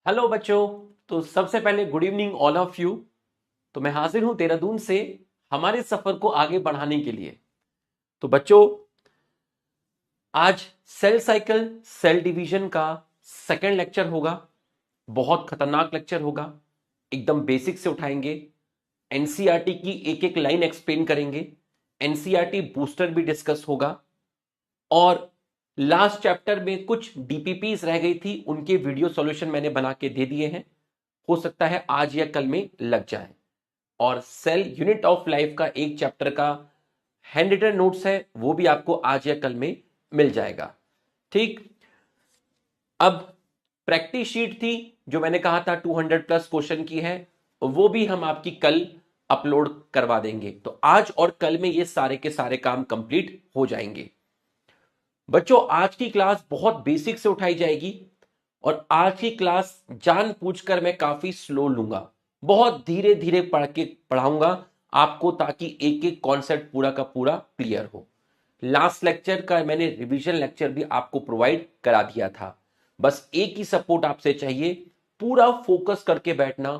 Hello बच्चों। तो सबसे पहले good evening all of you. तो मैं हाजिर हूं देहरादून से हमारे सफर को आगे बढ़ाने के लिए। तो बच्चों, आज सेल साइकिल सेल डिवीजन का सेकंड लेक्चर होगा। बहुत खतरनाक लेक्चर होगा। एकदम बेसिक से उठाएंगे। एनसीईआरटी की एक एक लाइन एक्सप्लेन करेंगे। एनसीईआरटी बूस्टर भी डिस्कस होगा। और लास्ट चैप्टर में कुछ डीपीपीस रह गई थी, उनके वीडियो सॉल्यूशन मैंने बना के दे दिए हैं। हो सकता है आज या कल में लग जाए। और सेल यूनिट ऑफ लाइफ का एक चैप्टर का हैंड रिटन नोट्स है, वो भी आपको आज या कल में मिल जाएगा। ठीक। अब प्रैक्टिस शीट थी जो मैंने कहा था 200 प्लस क्वेश्चन की है, वो भी हम आपकी कल अपलोड करवा देंगे। तो आज और कल में ये सारे के सारे काम कंप्लीट हो जाएंगे। बच्चों, आज की क्लास बहुत बेसिक से उठाई जाएगी और आज की क्लास जानबूझकर मैं काफी स्लो लूंगा। बहुत धीरे धीरे पढ़ाऊंगा आपको, ताकि एक एक कॉन्सेप्ट पूरा का पूरा क्लियर हो। लास्ट लेक्चर का मैंने रिवीजन लेक्चर भी आपको प्रोवाइड करा दिया था। बस एक ही सपोर्ट आपसे चाहिए, पूरा फोकस करके बैठना,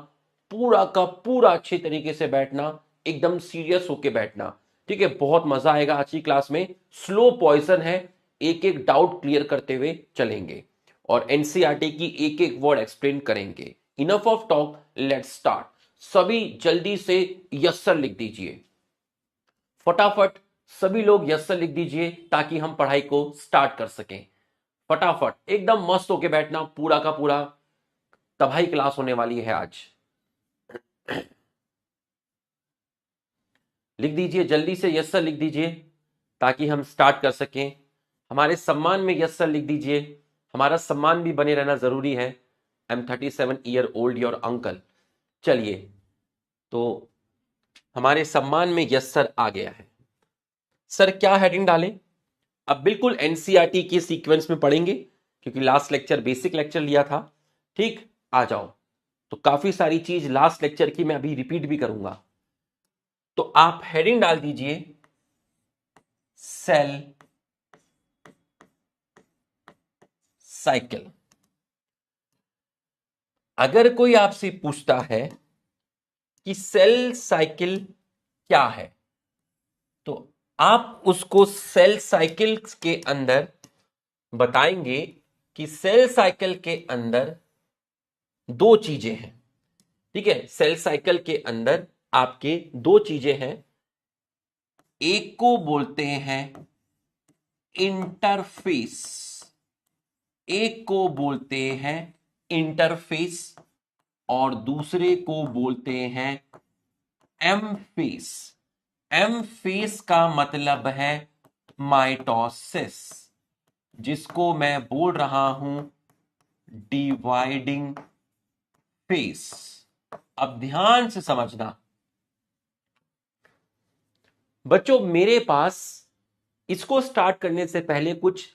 पूरा का पूरा अच्छे तरीके से बैठना, एकदम सीरियस होके बैठना। ठीक है, बहुत मजा आएगा आज की क्लास में। स्लो पॉइजन है, एक एक डाउट क्लियर करते हुए चलेंगे और एनसीईआरटी की एक एक वर्ड एक्सप्लेन करेंगे। Enough of talk, let's start. सभी जल्दी से यस सर लिख दीजिए फटाफट। सभी लोग यस सर लिख दीजिए ताकि हम पढ़ाई को स्टार्ट कर सकें। फटाफट एकदम मस्त होके बैठना, पूरा का पूरा तबाही क्लास होने वाली है आज। लिख दीजिए जल्दी से, यस सर लिख दीजिए ताकि हम स्टार्ट कर सकें। हमारे सम्मान में यस सर लिख दीजिए, हमारा सम्मान भी बने रहना जरूरी है। I am 37 year old your uncle. चलिए, तो हमारे सम्मान में यस सर आ गया है। सर क्या हेडिंग डालें? अब बिल्कुल एनसीईआरटी के सीक्वेंस में पढ़ेंगे क्योंकि लास्ट लेक्चर बेसिक लेक्चर लिया था। ठीक, आ जाओ। तो काफी सारी चीज लास्ट लेक्चर की मैं अभी रिपीट भी करूंगा। तो आप हेडिंग डाल दीजिए सेल साइकिल। अगर कोई आपसे पूछता है कि सेल साइकिल क्या है, तो आप उसको सेल साइकिल के अंदर बताएंगे कि सेल साइकिल के अंदर दो चीजें हैं। ठीक है, सेल साइकिल के अंदर आपके दो चीजें हैं। एक को बोलते हैं इंटरफेस, एक को बोलते हैं इंटरफेस और दूसरे को बोलते हैं एम फेस। एम फेस का मतलब है माइटोसिस, जिसको मैं बोल रहा हूं डिवाइडिंग फेस। अब ध्यान से समझना बच्चों, मेरे पास इसको स्टार्ट करने से पहले कुछ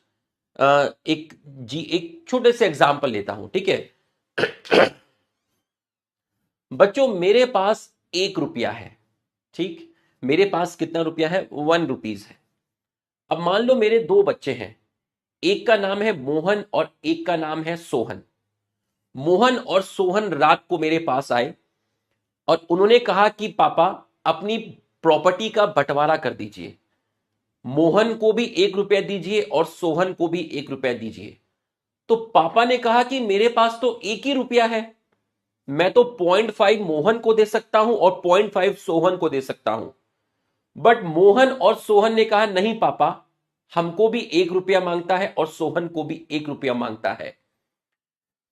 एक छोटे से एग्जांपल लेता हूं। ठीक है बच्चों, मेरे पास 1 रुपया है। ठीक, मेरे पास कितना रुपया है? 1 रुपीज है। अब मान लो मेरे दो बच्चे हैं, एक का नाम है मोहन और एक का नाम है सोहन। मोहन और सोहन रात को मेरे पास आए और उन्होंने कहा कि पापा अपनी प्रॉपर्टी का बंटवारा कर दीजिए, मोहन को भी 1 रुपया दीजिए और सोहन को भी 1 रुपया दीजिए। तो पापा ने कहा कि मेरे पास तो 1 ही रुपया है, मैं तो 0.5 मोहन को दे सकता हूं और 0.5 सोहन को दे सकता हूं। बट मोहन और सोहन ने कहा नहीं पापा, हमको भी 1 रुपया मांगता है और सोहन को भी 1 रुपया मांगता है।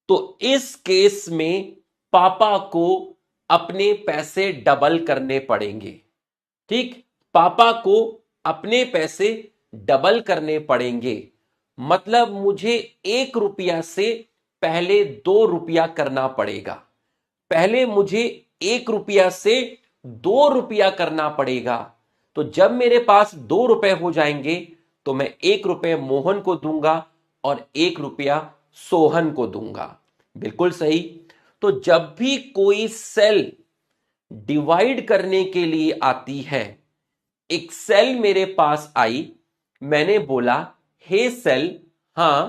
तो इस केस में पापा को अपने पैसे डबल करने पड़ेंगे। ठीक, पापा को अपने पैसे डबल करने पड़ेंगे। मतलब मुझे 1 रुपया से पहले 2 रुपया करना पड़ेगा। पहले मुझे 1 रुपया से 2 रुपया करना पड़ेगा। तो जब मेरे पास 2 रुपए हो जाएंगे तो मैं 1 रुपये मोहन को दूंगा और 1 रुपया सोहन को दूंगा। बिल्कुल सही। तो जब भी कोई सेल डिवाइड करने के लिए आती है, एक सेल मेरे पास आई, मैंने बोला हे सेल, हां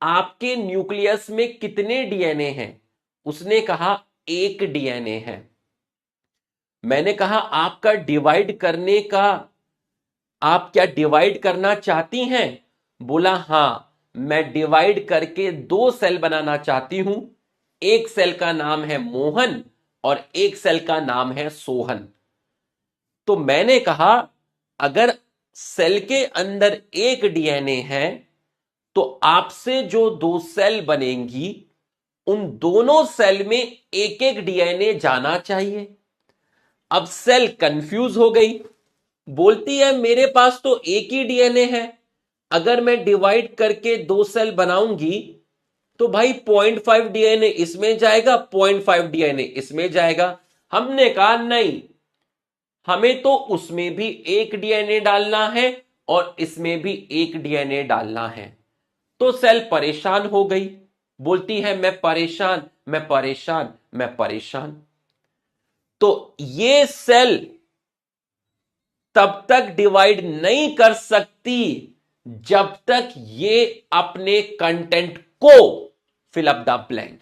आपके न्यूक्लियस में कितने डीएनए हैं? उसने कहा 1 डीएनए है। मैंने कहा आपका डिवाइड करने का, आप क्या डिवाइड करना चाहती हैं? बोला हां, मैं डिवाइड करके 2 सेल बनाना चाहती हूं। एक सेल का नाम है मोहन और एक सेल का नाम है सोहन। तो मैंने कहा अगर सेल के अंदर 1 डीएनए है तो आपसे जो 2 सेल बनेंगी उन दोनों सेल में एक एक डीएनए जाना चाहिए। अब सेल कंफ्यूज हो गई, बोलती है मेरे पास तो एक ही डीएनए है, अगर मैं डिवाइड करके 2 सेल बनाऊंगी तो भाई 0.5 डीएनए इसमें जाएगा, 0.5 डीएनए इसमें जाएगा। हमने कहा नहीं, हमें तो उसमें भी 1 डीएनए डालना है और इसमें भी 1 डीएनए डालना है। तो सेल परेशान हो गई, बोलती है मैं परेशान, मैं परेशान, मैं परेशान। तो ये सेल तब तक डिवाइड नहीं कर सकती जब तक ये अपने कंटेंट को फिल अप द ब्लैंक,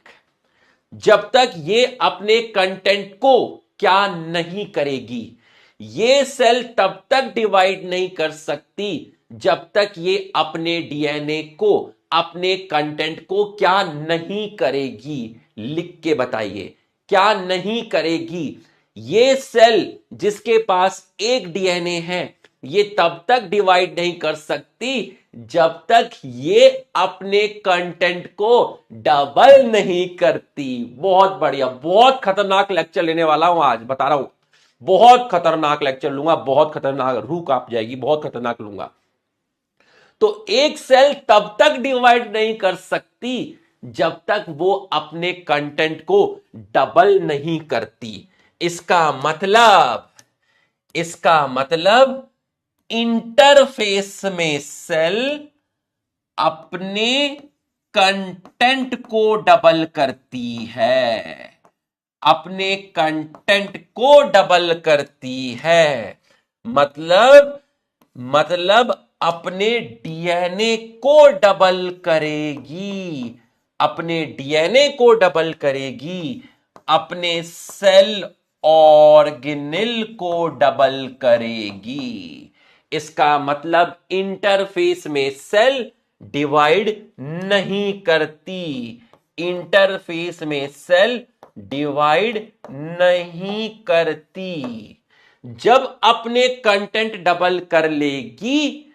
जब तक ये अपने कंटेंट को क्या नहीं करेगी। ये सेल तब तक डिवाइड नहीं कर सकती जब तक ये अपने डीएनए को, अपने कंटेंट को क्या नहीं करेगी। लिख के बताइए, क्या नहीं करेगी। ये सेल जिसके पास 1 डीएनए है ये तब तक डिवाइड नहीं कर सकती जब तक ये अपने कंटेंट को डबल नहीं करती। बहुत बढ़िया, बहुत खतरनाक लेक्चर लेने वाला हूं आज, बता रहा हूं। बहुत खतरनाक लेक्चर लूंगा, बहुत खतरनाक, रूह कांप जाएगी, बहुत खतरनाक लूंगा। तो एक सेल तब तक डिवाइड नहीं कर सकती जब तक वो अपने कंटेंट को डबल नहीं करती। इसका मतलब इंटरफेस में सेल अपने कंटेंट को डबल करती है, अपने कंटेंट को डबल करती है। मतलब अपने डीएनए को डबल करेगी, अपने डीएनए को डबल करेगी, अपने सेल ऑर्गेनेल को डबल करेगी। इसका मतलब इंटरफेस में सेल डिवाइड नहीं करती, इंटरफेस में सेल डिवाइड नहीं करती। जब अपने कंटेंट डबल कर लेगी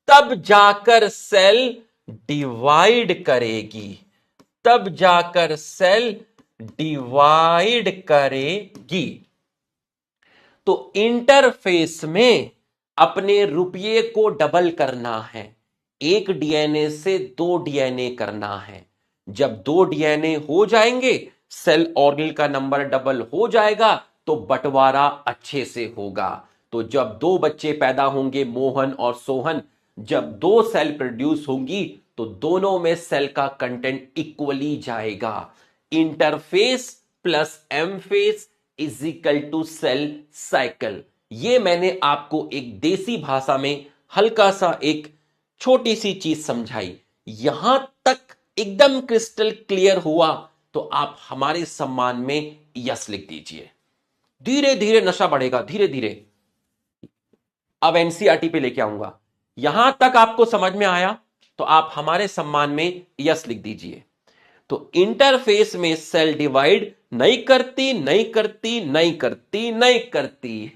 तब जाकर सेल डिवाइड करेगी, तब जाकर सेल डिवाइड करेगी। तो इंटरफेस में अपने रुपये को डबल करना है, 1 डीएनए से 2 डीएनए करना है। जब 2 डीएनए हो जाएंगे, सेल ऑर्गेनेल का नंबर डबल हो जाएगा तो बंटवारा अच्छे से होगा। तो जब 2 बच्चे पैदा होंगे, मोहन और सोहन, जब 2 सेल प्रोड्यूस होंगी तो दोनों में सेल का कंटेंट इक्वली जाएगा। Interphase plus M phase is equal to cell cycle. ये मैंने आपको एक देसी भाषा में हल्का सा एक छोटी सी चीज समझाई। यहां तक एकदम क्रिस्टल क्लियर हुआ तो आप हमारे सम्मान में यस लिख दीजिए। धीरे धीरे नशा बढ़ेगा, धीरे धीरे। अब एनसीईआरटी पे लेके आऊंगा। यहां तक आपको समझ में आया तो आप हमारे सम्मान में यस लिख दीजिए। तो इंटरफेस में सेल डिवाइड नहीं करती, नहीं करती, नहीं करती, नहीं करती।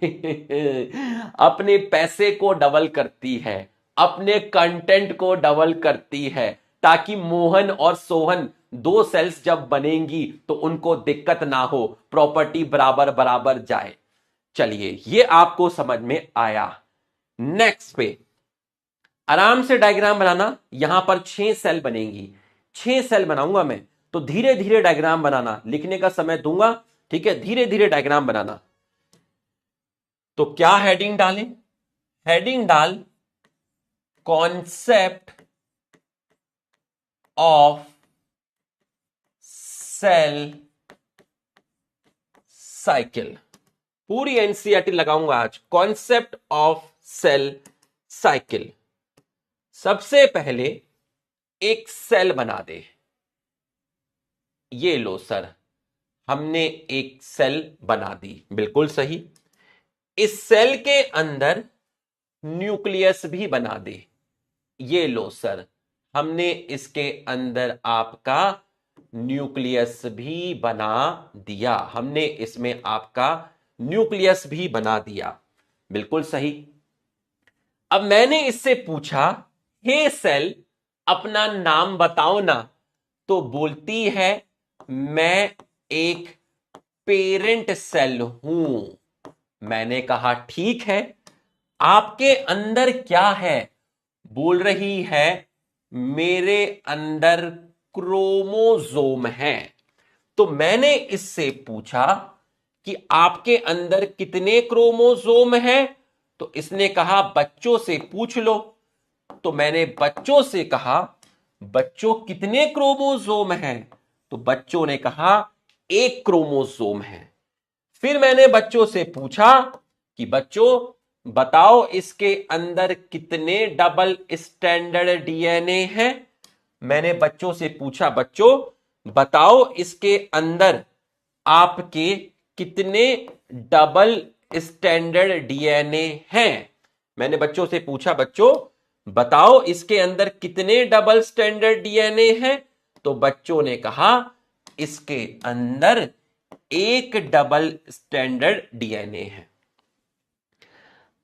अपने पैसे को डबल करती है, अपने कंटेंट को डबल करती है, ताकि मोहन और सोहन 2 सेल्स जब बनेंगी तो उनको दिक्कत ना हो, प्रॉपर्टी बराबर बराबर जाए। चलिए, ये आपको समझ में आया। नेक्स्ट पे आराम से डायग्राम बनाना। यहां पर 6 सेल बनेंगी, 6 सेल बनाऊंगा मैं, तो धीरे धीरे डायग्राम बनाना, लिखने का समय दूंगा, ठीक है? धीरे धीरे डायग्राम बनाना। तो क्या हेडिंग डालें? हेडिंग डाल कॉन्सेप्ट ऑफ सेल साइकिल। पूरी एनसीईआरटी लगाऊंगा आज, कॉन्सेप्ट ऑफ सेल साइकिल। सबसे पहले एक सेल बना दे। ये लो सर, हमने एक सेल बना दी, बिल्कुल सही। इस सेल के अंदर न्यूक्लियस भी बना दे। ये लो सर, हमने इसके अंदर आपका न्यूक्लियस भी बना दिया। हमने इसमें आपका न्यूक्लियस भी बना दिया, बिल्कुल सही। अब मैंने इससे पूछा, हे सेल अपना नाम बताओ ना। तो बोलती है, मैं एक पेरेंट सेल हूं। मैंने कहा ठीक है, आपके अंदर क्या है? बोल रही है, मेरे अंदर क्रोमोसोम है। तो मैंने इससे पूछा कि आपके अंदर कितने क्रोमोसोम हैं? तो इसने कहा बच्चों से पूछ लो। तो मैंने बच्चों से कहा, बच्चों कितने क्रोमोसोम हैं? तो बच्चों ने कहा एक क्रोमोसोम है। फिर मैंने बच्चों से पूछा कि बच्चों बताओ इसके अंदर कितने डबल स्टैंडर्ड डीएनए हैं? मैंने बच्चों से पूछा, बच्चों बताओ इसके अंदर आपके कितने डबल स्टैंडर्ड डीएनए हैं? मैंने बच्चों से पूछा, बच्चों बताओ इसके अंदर कितने डबल स्टैंडर्ड डीएनए हैं? तो बच्चों ने कहा इसके अंदर एक डबल स्टैंडर्ड डीएनए है।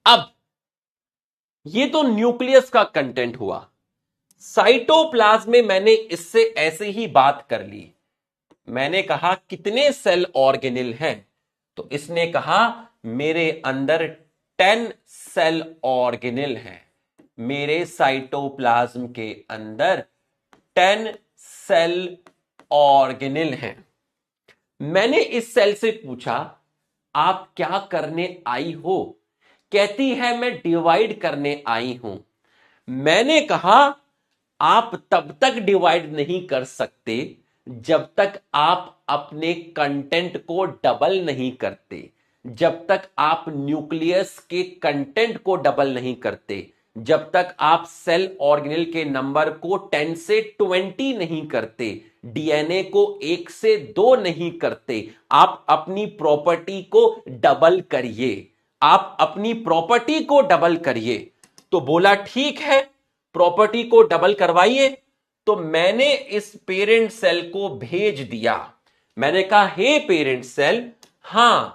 अब ये तो न्यूक्लियस का कंटेंट हुआ। साइटोप्लाज्म में मैंने इससे ऐसे ही बात कर ली। मैंने कहा कितने सेल ऑर्गेनिल हैं? तो इसने कहा मेरे अंदर 10 सेल ऑर्गेनिल हैं। मेरे साइटोप्लाज्म के अंदर 10 सेल ऑर्गेनिल हैं। मैंने इस सेल से पूछा, आप क्या करने आई हो? कहती है मैं डिवाइड करने आई हूं। मैंने कहा आप तब तक डिवाइड नहीं कर सकते जब तक आप अपने कंटेंट को डबल नहीं करते, जब तक आप न्यूक्लियस के कंटेंट को डबल नहीं करते, जब तक आप सेल ऑर्गेनेल के नंबर को 10 से 20 नहीं करते, डीएनए को 1 से 2 नहीं करते। आप अपनी प्रॉपर्टी को डबल करिए, आप अपनी प्रॉपर्टी को डबल करिए। तो बोला ठीक है, प्रॉपर्टी को डबल करवाइए। तो मैंने इस पेरेंट सेल को भेज दिया। मैंने कहा हे पेरेंट सेल, हां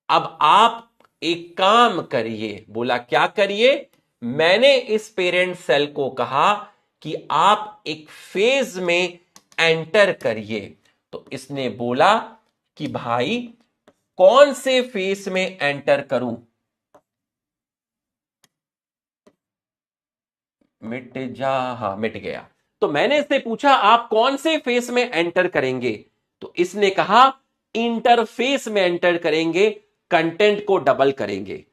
अब आप एक काम करिए। बोला क्या करिए? मैंने इस पेरेंट सेल को कहा कि आप एक फेज में एंटर करिए। तो इसने बोला कि भाई कौन से फेज में एंटर करूं? मिट जा, हाँ मिट गया। तो मैंने इससे पूछा आप कौन से फेस में एंटर करेंगे? तो इसने कहा इंटरफेस में एंटर करेंगे, कंटेंट को डबल करेंगे।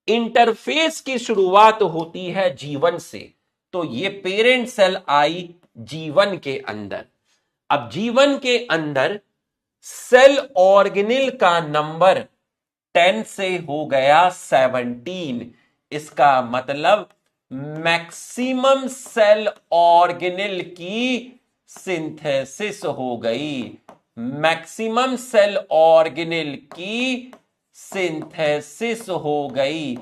इंटरफेस की शुरुआत होती है जीवन से। तो ये पेरेंट सेल आई जीवन के अंदर। अब जीवन के अंदर सेल ऑर्गेनिल का नंबर 10 से हो गया 17। इसका मतलब मैक्सिमम सेल ऑर्गेनेल की सिंथेसिस हो गई। मैक्सिमम सेल ऑर्गेनेल की सिंथेसिस हो गई।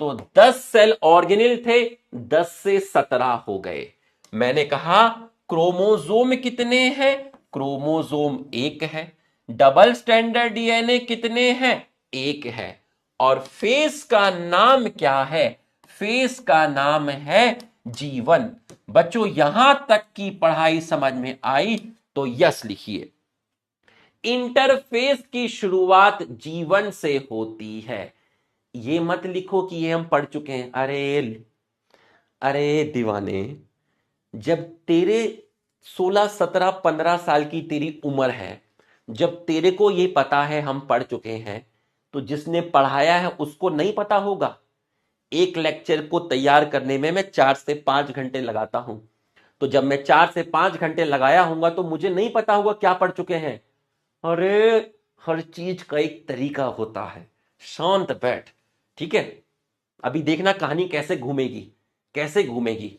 तो 10 सेल ऑर्गेनेल थे, 10 से 17 हो गए। मैंने कहा क्रोमोसोम कितने हैं? क्रोमोसोम एक है। डबल स्टैंडर्ड डीएनए कितने हैं? एक है। और फेस का नाम क्या है? फेस का नाम है जीवन। बच्चों यहां तक की पढ़ाई समझ में आई तो यस लिखिए। इंटरफेस की शुरुआत जीवन से होती है। ये मत लिखो कि ये हम पढ़ चुके हैं। अरे दीवाने, जब तेरे 16 17 15 साल की तेरी उम्र है, जब तेरे को ये पता है हम पढ़ चुके हैं, तो जिसने पढ़ाया है उसको नहीं पता होगा? एक लेक्चर को तैयार करने में मैं 4 से 5 घंटे लगाता हूं। तो जब मैं 4 से 5 घंटे लगाया हूंगा तो मुझे नहीं पता होगा क्या पढ़ चुके हैं? अरे हर चीज का एक तरीका होता है। शांत बैठ, ठीक है? अभी देखना कहानी कैसे घूमेगी, कैसे घूमेगी,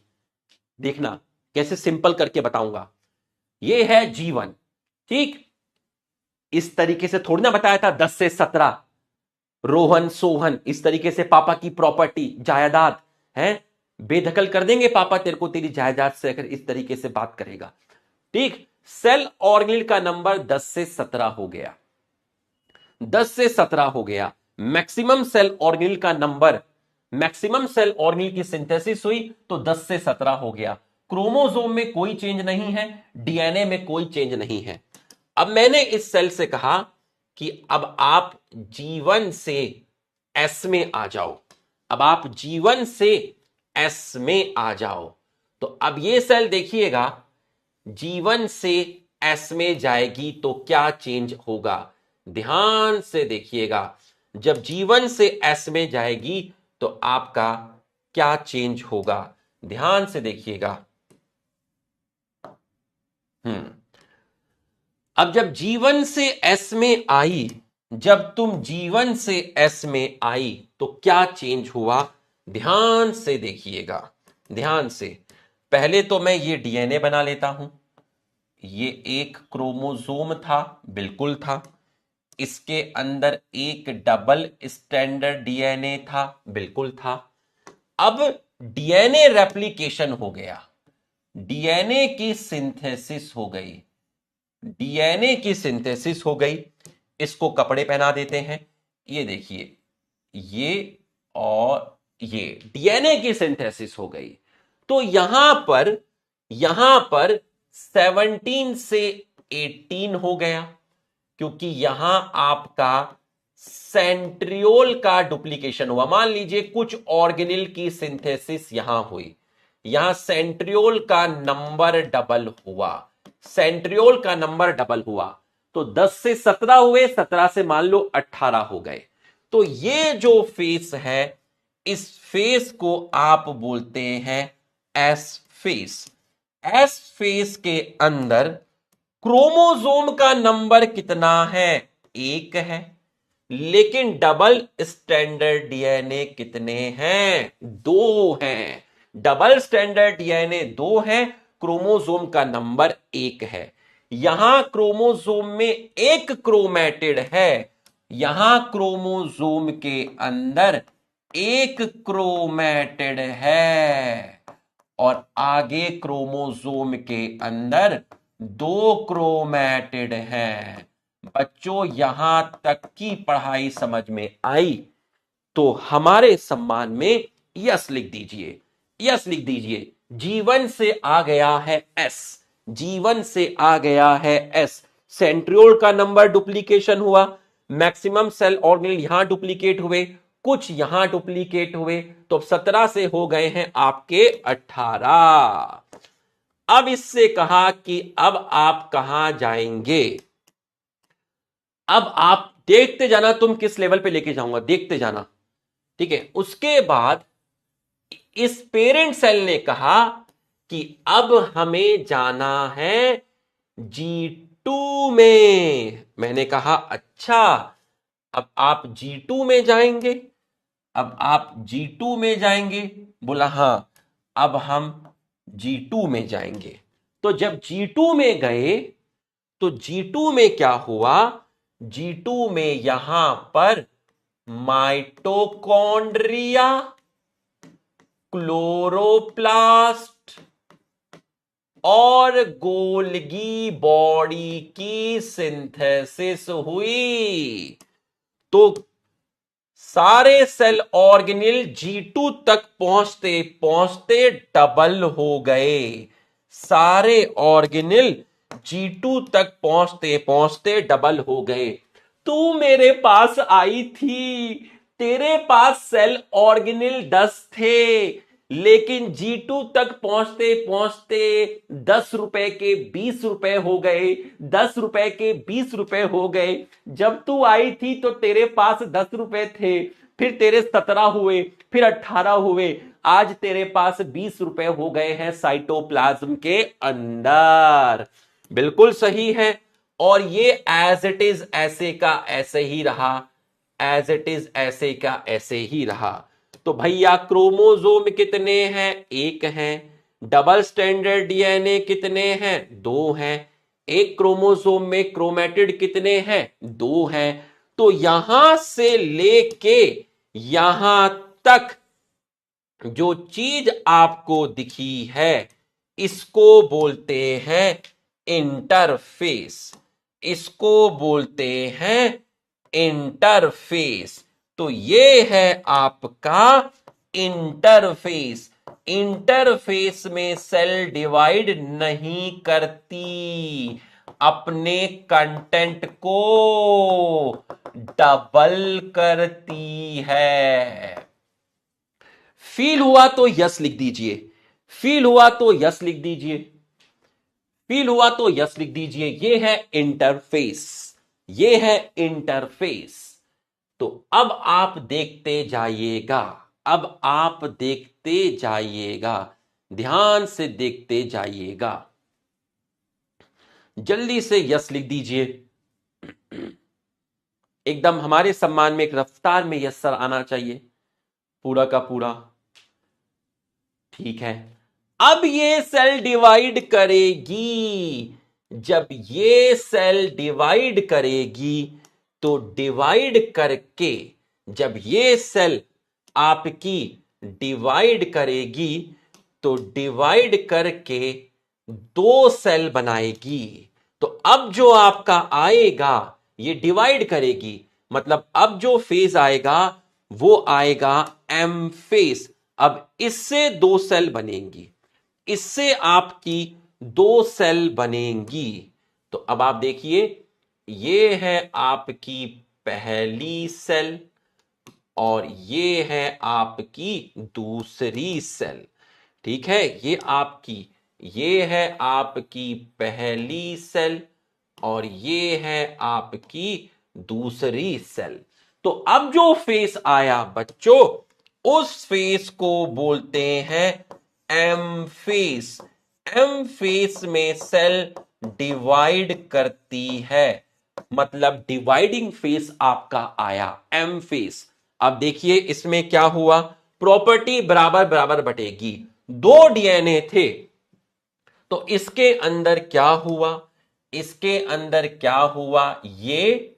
देखना। कैसे सिंपल करके बताऊंगा। ये है जीवन, ठीक। इस तरीके से थोड़ी ना बताया था 10 से 17 रोहन सोहन, इस तरीके से पापा की प्रॉपर्टी जायदाद है, बेदखल कर देंगे पापा तेरे को तेरी जायदाद से, अगर इस तरीके से बात करेगा, ठीक। सेल ऑर्गेनेल का नंबर 10 से 17 हो गया, 10 से 17 हो गया। मैक्सिमम सेल ऑर्गेनेल का नंबर, मैक्सिमम सेल ऑर्गेनेल की सिंथेसिस हुई तो 10 से 17 हो गया। क्रोमोसोम में कोई चेंज नहीं है, डीएनए में कोई चेंज नहीं है। अब मैंने इस सेल से कहा कि अब आप जीवन से एस में आ जाओ, अब आप जीवन से एस में आ जाओ। तो अब ये सेल देखिएगा, जीवन से एस में जाएगी तो क्या चेंज होगा, ध्यान से देखिएगा। जब जीवन से एस में जाएगी तो आपका क्या चेंज होगा, ध्यान से देखिएगा। अब जब जीवन से एस में आई, जब तुम जीवन से एस में आई तो क्या चेंज हुआ, ध्यान से देखिएगा, ध्यान से। पहले तो मैं ये डीएनए बना लेता हूं, ये एक क्रोमोसोम था, बिल्कुल था। इसके अंदर एक डबल स्टैंडर्ड डीएनए था, बिल्कुल था। अब डीएनए रेप्लिकेशन हो गया, डीएनए की सिंथेसिस हो गई, डीएनए की सिंथेसिस हो गई। इसको कपड़े पहना देते हैं, ये देखिए, ये और ये डीएनए की सिंथेसिस हो गई। तो यहां पर 17 से 18 हो गया, क्योंकि यहां आपका सेंट्रियोल का डुप्लीकेशन हुआ। मान लीजिए कुछ ऑर्गेनेल की सिंथेसिस यहां हुई, यहां सेंट्रियोल का नंबर डबल हुआ, सेंट्रियोल का नंबर डबल हुआ, तो 10 से 17 हुए, 17 से मान लो 18 हो गए। तो ये जो फेस है, इस फेस को आप बोलते हैं एस फेस। एस फेस के अंदर क्रोमोसोम का नंबर कितना है, 1 है, लेकिन डबल स्टैंडर्ड डीएनए कितने हैं, 2 हैं। डबल स्टैंडर्ड डीएनए 2 है, क्रोमोसोम का नंबर 1 है। यहां क्रोमोसोम में एक क्रोमैटिड है, यहां क्रोमोसोम के अंदर एक क्रोमैटिड है, और आगे क्रोमोसोम के अंदर 2 क्रोमैटिड हैं। बच्चों, यहां तक की पढ़ाई समझ में आई तो हमारे सम्मान में यस लिख दीजिए, यस लिख दीजिए। जीवन से आ गया है एस, जीवन से आ गया है एस। सेंट्रियोल का नंबर डुप्लीकेशन हुआ, मैक्सिमम सेल ऑर्गेनेल यहां डुप्लीकेट हुए, कुछ यहां डुप्लीकेट हुए, तो 17 से हो गए हैं आपके 18। अब इससे कहा कि अब आप कहां जाएंगे, अब आप देखते जाना, तुम किस लेवल पे लेके जाऊंगा देखते जाना, ठीक है। उसके बाद इस पेरेंट सेल ने कहा कि अब हमें जाना है G2 में। मैंने कहा अच्छा, अब आप G2 में जाएंगे, अब आप G2 में जाएंगे, बोला हां, अब हम G2 में जाएंगे। तो जब G2 में गए तो G2 में क्या हुआ, G2 में यहां पर माइटोकॉन्ड्रिया, क्लोरोप्लास्ट और गोल्गी बॉडी की सिंथेसिस हुई। तो सारे सेल ऑर्गेनेल G2 तक पहुंचते पहुंचते डबल हो गए, सारे ऑर्गेनेल G2 तक पहुंचते पहुंचते डबल हो गए। तू मेरे पास आई थी, तेरे पास सेल ऑर्गेनेल 10 थे, लेकिन G2 तक पहुंचते पहुंचते 10 रुपए के 20 रुपए हो गए, 10 रुपए के 20 रुपए हो गए। जब तू आई थी तो तेरे पास 10 रुपए थे, फिर तेरे 17 हुए, फिर 18 हुए, आज तेरे पास 20 रुपए हो गए हैं साइटोप्लाज्म के अंदर। बिल्कुल सही है। और ये एज इट इज ऐसे का ऐसे ही रहा, एज इट इज ऐसे का ऐसे ही रहा। तो भैया क्रोमोसोम कितने हैं, 1 है, डबल स्टैंडर्ड डीएनए कितने हैं? 2 हैं। एक क्रोमोसोम में क्रोमेटिड कितने हैं? 2 हैं। तो यहां से लेके यहां तक जो चीज आपको दिखी है इसको बोलते हैं इंटरफेस। इसको बोलते हैं इंटरफेस। तो ये है आपका इंटरफेस। इंटरफेस में सेल डिवाइड नहीं करती, अपने कंटेंट को डबल करती है। फील हुआ तो यस लिख दीजिए। फील हुआ तो यस लिख दीजिए। फील हुआ तो यस लिख दीजिए। ये है इंटरफेस। ये है इंटरफेस। तो अब आप देखते जाइएगा। अब आप देखते जाइएगा। ध्यान से देखते जाइएगा। जल्दी से यस लिख दीजिए। एकदम हमारे सम्मान में एक रफ्तार में यस सर आना चाहिए, पूरा का पूरा। ठीक है। अब ये सेल डिवाइड करेगी। जब ये सेल डिवाइड करेगी तो डिवाइड करके, जब ये सेल आपकी डिवाइड करेगी तो डिवाइड करके 2 सेल बनाएगी। तो अब जो आपका आएगा, ये डिवाइड करेगी, मतलब अब जो फेज आएगा वो आएगा एम फेज। अब इससे 2 सेल बनेंगी, इससे आपकी 2 सेल बनेंगी। तो अब आप देखिए, ये है आपकी पहली सेल और ये है आपकी दूसरी सेल। ठीक है, ये है आपकी पहली सेल और ये है आपकी दूसरी सेल। तो अब जो फेस आया बच्चों, उस फेस को बोलते हैं एम फेस। एम फेस में सेल डिवाइड करती है, मतलब डिवाइडिंग फेस आपका आया एम फेस। अब देखिए इसमें क्या हुआ, प्रॉपर्टी बराबर बराबर बटेगी। 2 डीएनए थे तो इसके अंदर क्या हुआ, इसके अंदर क्या हुआ, ये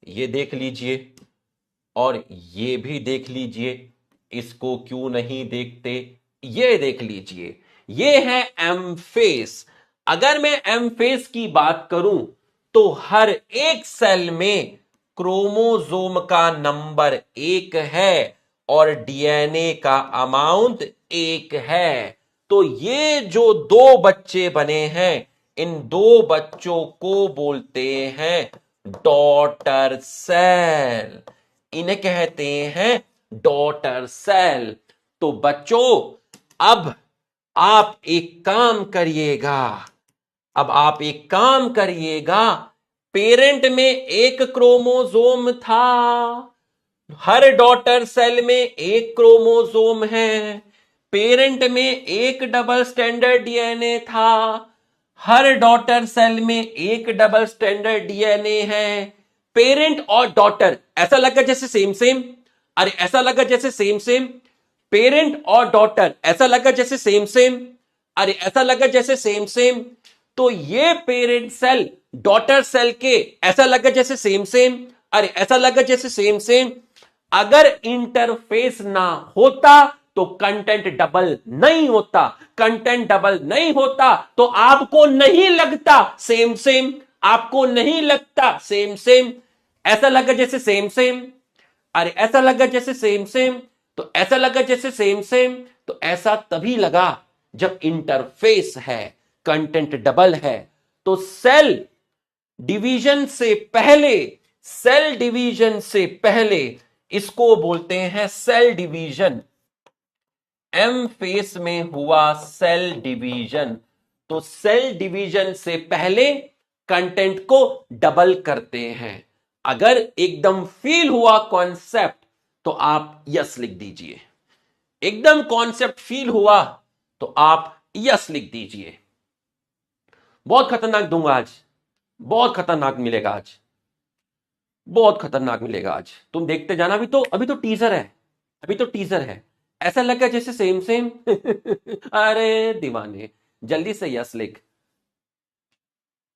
ये देख लीजिए और ये भी देख लीजिए। इसको क्यों नहीं देखते, ये देख लीजिए। ये है एम फेस। अगर मैं एम फेस की बात करूं तो हर एक सेल में क्रोमोसोम का नंबर 1 है और डीएनए का अमाउंट 1 है। तो ये जो 2 बच्चे बने हैं, इन 2 बच्चों को बोलते हैं डॉटर सेल। इन्हें कहते हैं डॉटर सेल। तो बच्चों अब आप एक काम करिएगा, अब आप एक काम करिएगा। पेरेंट में एक क्रोमोसोम था, हर डॉटर सेल में एक क्रोमोसोम है। पेरेंट में एक डबल स्टैंडर्ड डीएनए था, हर डॉटर सेल में एक डबल स्टैंडर्ड डीएनए है। पेरेंट और डॉटर ऐसा लगा जैसे सेम सेम, अरे ऐसा लगा जैसे सेम सेम। पेरेंट और डॉटर ऐसा लगा जैसे सेम सेम, अरे ऐसा लगा जैसे सेम सेम। तो ये पेरेंट सेल डॉटर सेल के ऐसा लगा जैसे सेम सेम, अरे ऐसा लगा जैसे सेम सेम। अगर इंटरफेस ना होता तो कंटेंट डबल नहीं होता। कंटेंट डबल नहीं होता तो आपको नहीं लगता सेम सेम, आपको नहीं लगता सेम सेम। ऐसा लगा जैसे सेम सेम, अरे ऐसा लगा जैसे सेम सेम, तो ऐसा लगा जैसे सेम सेम। तो ऐसा तभी लगा जब इंटरफेस है, कंटेंट डबल है। तो सेल डिवीजन से पहले, सेल डिवीजन से पहले इसको बोलते हैं सेल डिवीजन। एम फेस में हुआ सेल डिवीजन। तो सेल डिवीजन से पहले कंटेंट को डबल करते हैं। अगर एकदम फील हुआ कॉन्सेप्ट तो आप यस लिख दीजिए। एकदम कॉन्सेप्ट फील हुआ तो आप यस लिख दीजिए। बहुत खतरनाक दूंगा आज, बहुत खतरनाक मिलेगा आज। बहुत खतरनाक मिलेगा आज, तुम देखते जाना। अभी तो टीजर है, अभी तो टीजर है। ऐसा लगा जैसे सेम सेम अरे दीवाने, जल्दी से यस लिख।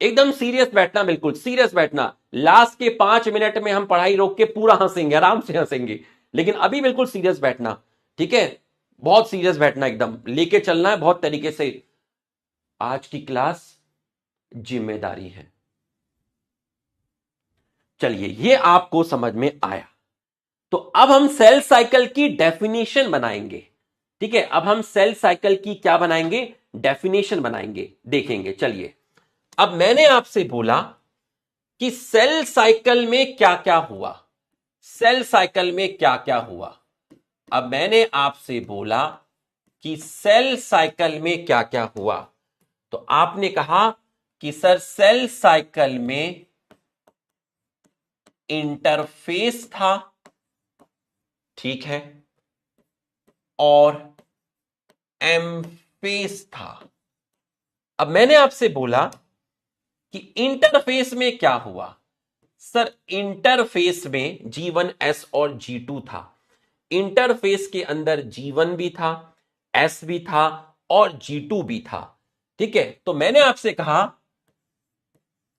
एकदम सीरियस बैठना, बिल्कुल सीरियस बैठना। लास्ट के 5 मिनट में हम पढ़ाई रोक के पूरा हंसेंगे, आराम से हंसेंगे, लेकिन अभी बिल्कुल सीरियस बैठना, ठीक है? बहुत सीरियस बैठना, एकदम लेके चलना है बहुत तरीके से। आज की क्लास जिम्मेदारी है। चलिए, ये आपको समझ में आया। तो अब हम सेल साइकिल की डेफिनेशन बनाएंगे, ठीक है? अब हम सेल साइकिल की क्या बनाएंगे? डेफिनेशन बनाएंगे, देखेंगे। चलिए, अब मैंने आपसे बोला कि सेल साइकिल में क्या क्या हुआ, सेल साइकिल में क्या क्या हुआ। अब मैंने आपसे बोला कि सेल साइकिल में क्या क्या हुआ, तो आपने कहा कि सर सेल साइकिल में इंटरफेस था, ठीक है, और एम फेस था। अब मैंने आपसे बोला कि इंटरफेस में क्या हुआ। सर इंटरफेस में G1S और G2 था। इंटरफेस के अंदर G1 भी था, S भी था और G2 भी था, ठीक है? तो मैंने आपसे कहा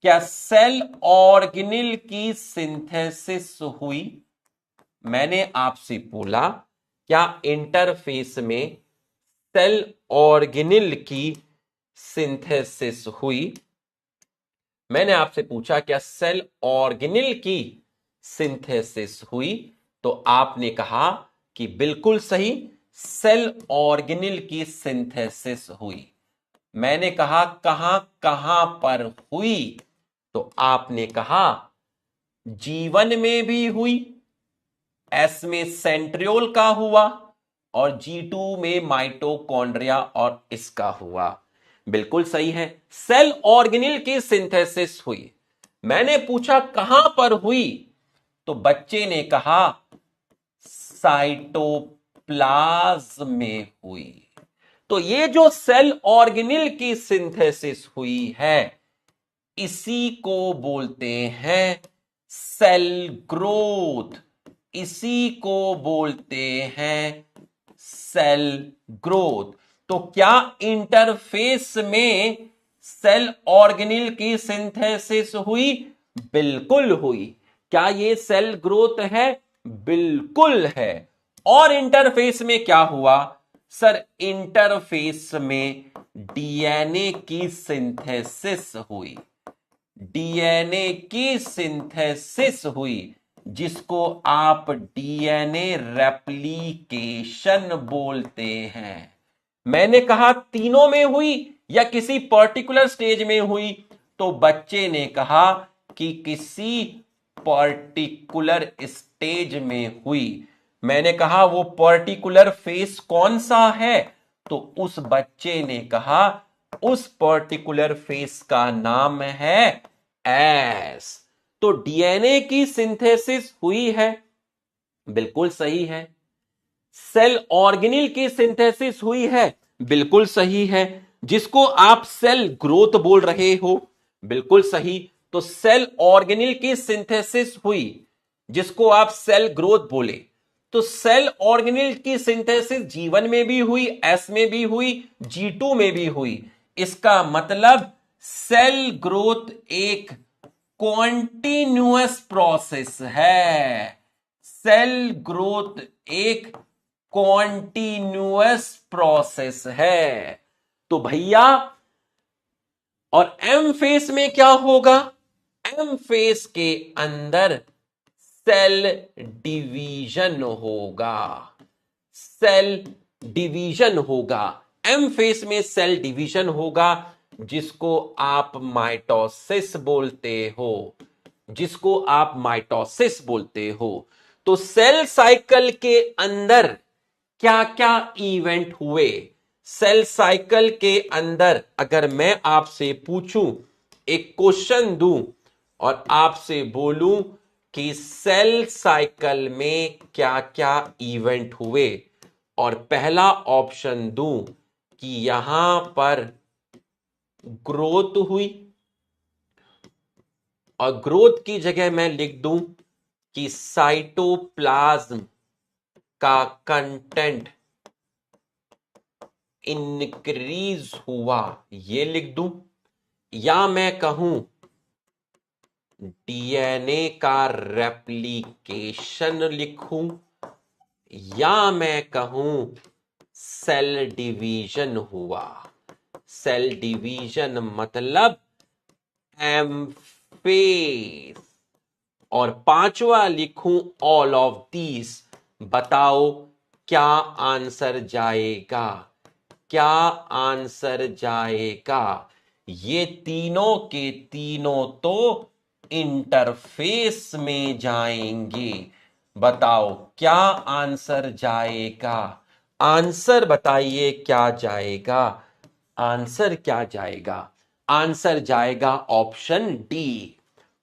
क्या सेल ऑर्गेनिल की सिंथेसिस हुई? मैंने आपसे बोला क्या इंटरफेस में सेल ऑर्गेनिल की सिंथेसिस हुई? मैंने आपसे पूछा क्या सेल ऑर्गेनिल की सिंथेसिस हुई? तो आपने कहा कि बिल्कुल सही, सेल ऑर्गेनिल की सिंथेसिस हुई। मैंने कहा कहां कहां पर हुई? तो आपने कहा G1 में भी हुई, S में सेंट्रियोल का हुआ और G2 में माइटोकॉन्ड्रिया और इसका हुआ। बिल्कुल सही है, सेल ऑर्गेनिल की सिंथेसिस हुई। मैंने पूछा कहां पर हुई? तो बच्चे ने कहा साइटोप्लाज्म में हुई। तो ये जो सेल ऑर्गेनिल की सिंथेसिस हुई है, इसी को बोलते हैं सेल ग्रोथ, इसी को बोलते हैं सेल ग्रोथ। तो क्या इंटरफेस में सेल ऑर्गेनिल की सिंथेसिस हुई? बिल्कुल हुई। क्या ये सेल ग्रोथ है? बिल्कुल है। और इंटरफेस में क्या हुआ? सर इंटरफेस में डीएनए की सिंथेसिस हुई, डीएनए की सिंथेसिस हुई, जिसको आप डीएनए रेप्लिकेशन बोलते हैं। मैंने कहा तीनों में हुई या किसी पर्टिकुलर स्टेज में हुई? तो बच्चे ने कहा कि किसी पर्टिकुलर स्टेज में हुई। मैंने कहा वो पर्टिकुलर फेस कौन सा है? तो उस बच्चे ने कहा उस पर्टिकुलर फेस का नाम है एस। तो डीएनए की सिंथेसिस हुई है, बिल्कुल सही है। सेल ऑर्गेनिल की सिंथेसिस हुई है, बिल्कुल सही है। जिसको आप सेल ग्रोथ बोल रहे हो, बिल्कुल सही। तो सेल ऑर्गेनिल की सिंथेसिस हुई, जिसको आप सेल ग्रोथ बोले। तो सेल ऑर्गेनिल की सिंथेसिस G1 में भी हुई, S में भी हुई, G2 में भी हुई। इसका मतलब सेल ग्रोथ एक कॉन्टिन्यूअस प्रोसेस है। सेल ग्रोथ एक कॉन्टिन्यूअस प्रोसेस है। तो भैया, और एम फेस में क्या होगा? एम फेस के अंदर सेल डिवीजन होगा, सेल डिवीजन होगा। एम फेस में सेल डिवीजन होगा, जिसको आप माइटोसिस बोलते हो, जिसको आप माइटोसिस बोलते हो। तो सेल साइकिल के अंदर क्या क्या इवेंट हुए? सेल साइकिल के अंदर अगर मैं आपसे पूछूं, एक क्वेश्चन दूं और आपसे बोलूं कि सेल साइकिल में क्या क्या इवेंट हुए, और पहला ऑप्शन दूं कि यहां पर ग्रोथ हुई, और ग्रोथ की जगह मैं लिख दूं कि साइटोप्लाज्म का कंटेंट इंक्रीज हुआ, ये लिख दूं। या मैं कहूं डीएनए का रेप्लिकेशन लिखूं, या मैं कहूं सेल डिवीजन हुआ। सेल डिवीजन मतलब एम्फेज। और पांचवा लिखूं ऑल ऑफ दीज। बताओ क्या आंसर जाएगा, क्या आंसर जाएगा? ये तीनों के तीनों तो इंटरफेस में जाएंगे। बताओ क्या आंसर जाएगा? आंसर बताइए क्या जाएगा? आंसर क्या जाएगा? आंसर जाएगा ऑप्शन डी।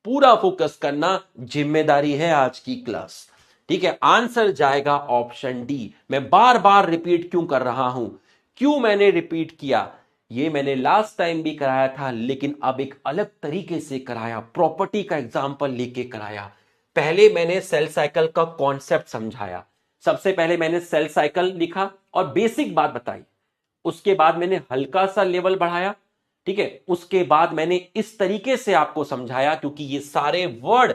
पूरा फोकस करना, जिम्मेदारी है आज की क्लास। ठीक है, आंसर जाएगा ऑप्शन डी। मैं बार बार रिपीट क्यों कर रहा हूं? क्यों मैंने रिपीट किया? ये मैंने लास्ट टाइम भी कराया था, लेकिन अब एक अलग तरीके से कराया, प्रॉपर्टी का एग्जांपल लेके कराया। पहले मैंने सेल साइकिल का कॉन्सेप्ट समझाया। सबसे पहले मैंने सेल साइकिल लिखा और बेसिक बात बताई। उसके बाद मैंने हल्का सा लेवल बढ़ाया। ठीक है, उसके बाद मैंने इस तरीके से आपको समझाया, क्योंकि ये सारे वर्ड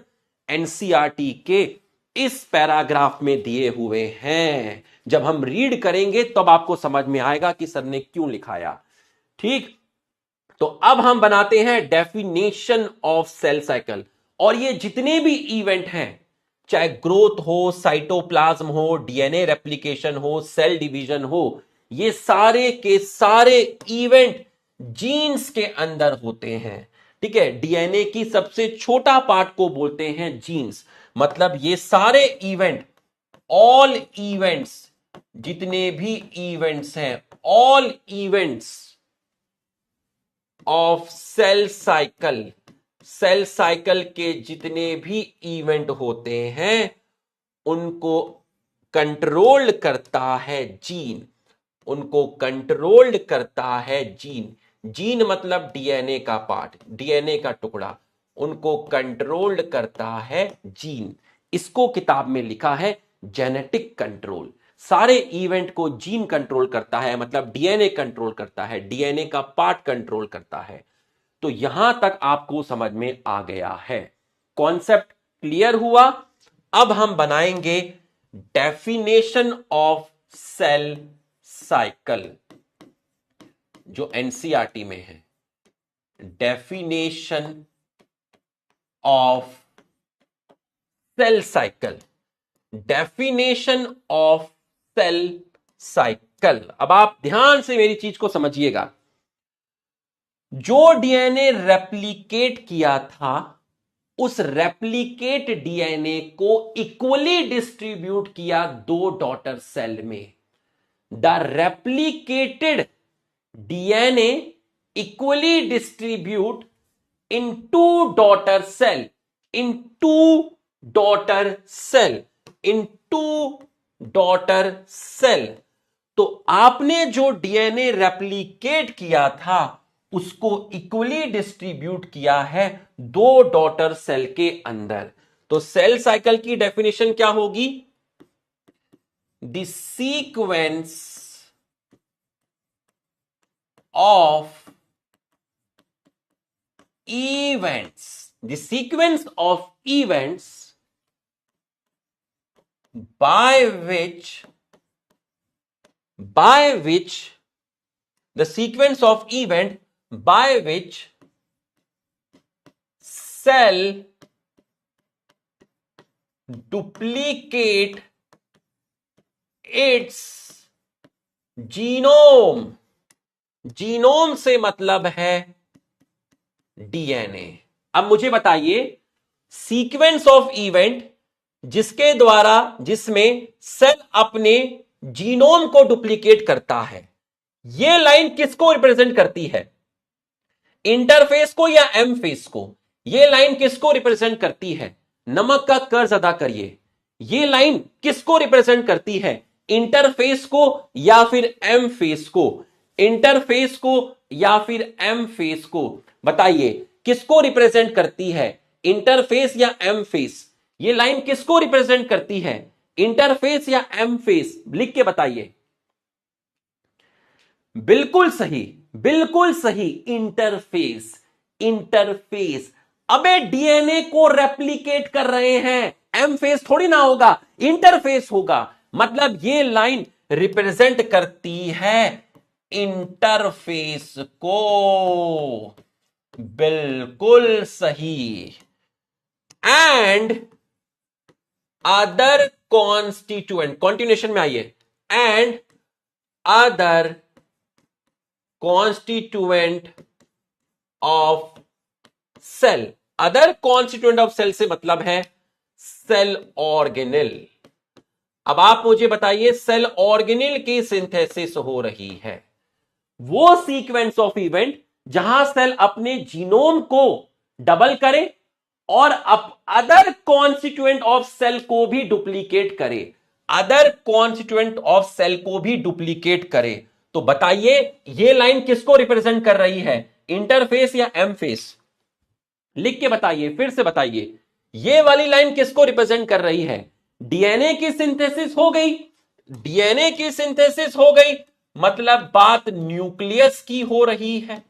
एनसीईआरटी के इस पैराग्राफ में दिए हुए हैं। जब हम रीड करेंगे तब आपको समझ में आएगा कि सर ने क्यों लिखाया। ठीक, तो अब हम बनाते हैं डेफिनेशन ऑफ सेल साइकिल। और ये जितने भी इवेंट हैं, चाहे ग्रोथ हो, साइटोप्लाज्म हो, डीएनए रेप्लिकेशन हो, सेल डिवीजन हो, ये सारे के सारे इवेंट जीन्स के अंदर होते हैं। ठीक है, डीएनए की सबसे छोटा पार्ट को बोलते हैं जीन्स। मतलब ये सारे इवेंट, ऑल इवेंट्स, जितने भी इवेंट्स हैं, all events of cell cycle, cell cycle के जितने भी इवेंट होते हैं उनको कंट्रोल करता है जीन। उनको कंट्रोल्ड करता है जीन। जीन मतलब डीएनए का पार्ट, डीएनए का टुकड़ा, उनको कंट्रोल्ड करता है जीन। इसको किताब में लिखा है जेनेटिक कंट्रोल। सारे इवेंट को जीन कंट्रोल करता है, मतलब डीएनए कंट्रोल करता है, डीएनए का पार्ट कंट्रोल करता है। तो यहां तक आपको समझ में आ गया है, कॉन्सेप्ट क्लियर हुआ। अब हम बनाएंगे डेफिनेशन ऑफ सेल साइकिल, जो एनसीईआरटी में है। Definition of cell cycle, definition of cell cycle. अब आप ध्यान से मेरी चीज को समझिएगा। जो डीएनए रेप्लिकेट किया था, उस रेप्लिकेट डीएनए को इक्वली डिस्ट्रीब्यूट किया दो डॉटर सेल में। The replicated DNA equally distribute in two daughter cell, in two daughter cell, in two daughter cell. तो आपने जो डीएनए रेप्लिकेट किया था उसको इक्वली डिस्ट्रीब्यूट किया है दो डॉटर सेल के अंदर। तो सेल साइकिल की डेफिनेशन क्या होगी? The sequence of events, the sequence of events by which the sequence of event by which cell duplicate its genome। Genome से मतलब है डीएनए। अब मुझे बताइए, सीक्वेंस ऑफ इवेंट जिसके द्वारा, जिसमें सेल अपने जीनोम को डुप्लीकेट करता है, यह लाइन किसको रिप्रेजेंट करती है? इंटरफेस को या एम फेस को? यह लाइन किसको रिप्रेजेंट करती है? नमक का कर्ज अदा करिए। यह लाइन किसको रिप्रेजेंट करती है? इंटरफेस को या फिर एम फेस को? इंटरफेस को या फिर एम फेस को? बताइए किसको रिप्रेजेंट करती है? इंटरफेस या एम फेस, ये लाइन किसको रिप्रेजेंट करती है? इंटरफेस या एम फेस? लिख के बताइए। बिल्कुल सही, बिल्कुल सही, इंटरफेस। इंटरफेस। अबे डीएनए को रेप्लिकेट कर रहे हैं, एम फेस थोड़ी ना होगा, इंटरफेस होगा। मतलब ये लाइन रिप्रेजेंट करती है इंटरफेस को। बिल्कुल सही। एंड अदर कॉन्स्टिट्यूएंट, कॉन्टिन्यूएशन में आइए, and other constituent of cell. Other constituent of cell से मतलब है सेल ऑर्गेनेल। अब आप मुझे बताइए, सेल ऑर्गेनेल की सिंथेसिस हो रही है, वो सीक्वेंस ऑफ इवेंट जहां सेल अपने जीनोम को डबल करे और अदर कॉन्स्टिट्यूएंट ऑफ सेल को भी डुप्लीकेट करे, अदर कॉन्स्टिट्यूएंट ऑफ सेल को भी डुप्लीकेट करे। तो बताइए ये लाइन किसको रिप्रेजेंट कर रही है, इंटरफेस या एम फेस? लिख के बताइए, फिर से बताइए, ये वाली लाइन किसको रिप्रेजेंट कर रही है? डीएनए की सिंथेसिस हो गई, डीएनए की सिंथेसिस हो गई, मतलब बात न्यूक्लियस की हो रही है।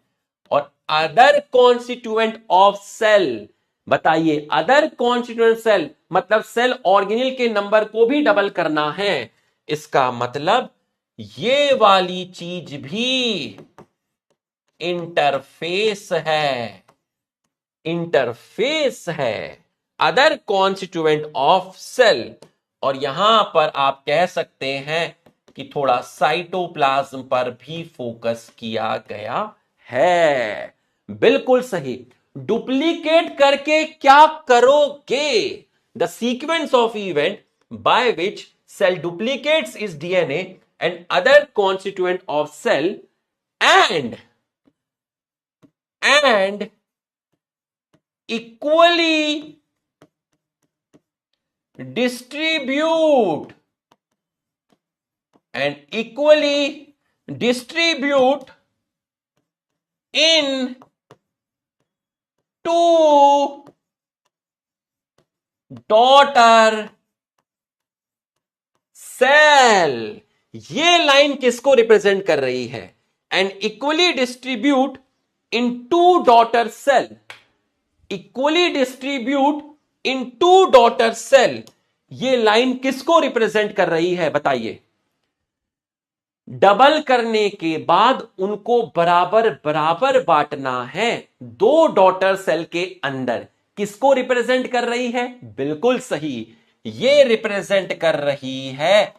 और अदर कॉन्स्टिट्यूएंट ऑफ सेल, बताइए अदर कॉन्स्टिट्यूएंट सेल मतलब सेल ऑर्गेनेल के नंबर को भी डबल करना है। इसका मतलब ये वाली चीज भी इंटरफेस है, इंटरफेस है, अदर कॉन्स्टिट्यूएंट ऑफ सेल। और यहां पर आप कह सकते हैं कि थोड़ा साइटोप्लाज्म पर भी फोकस किया गया है। बिल्कुल सही। डुप्लीकेट करके क्या करोगे? The sequence of event by which cell duplicates is DNA and other constituent of cell and equally distribute in two daughter cell। ये लाइन किसको रिप्रेजेंट कर रही है? And equally distribute in two daughter cell, equally distribute in two daughter cell, ये line किसको represent कर रही है? बताइए। डबल करने के बाद उनको बराबर बराबर बांटना है दो डॉटर सेल के अंदर। किसको रिप्रेजेंट कर रही है? बिल्कुल सही, ये रिप्रेजेंट कर रही है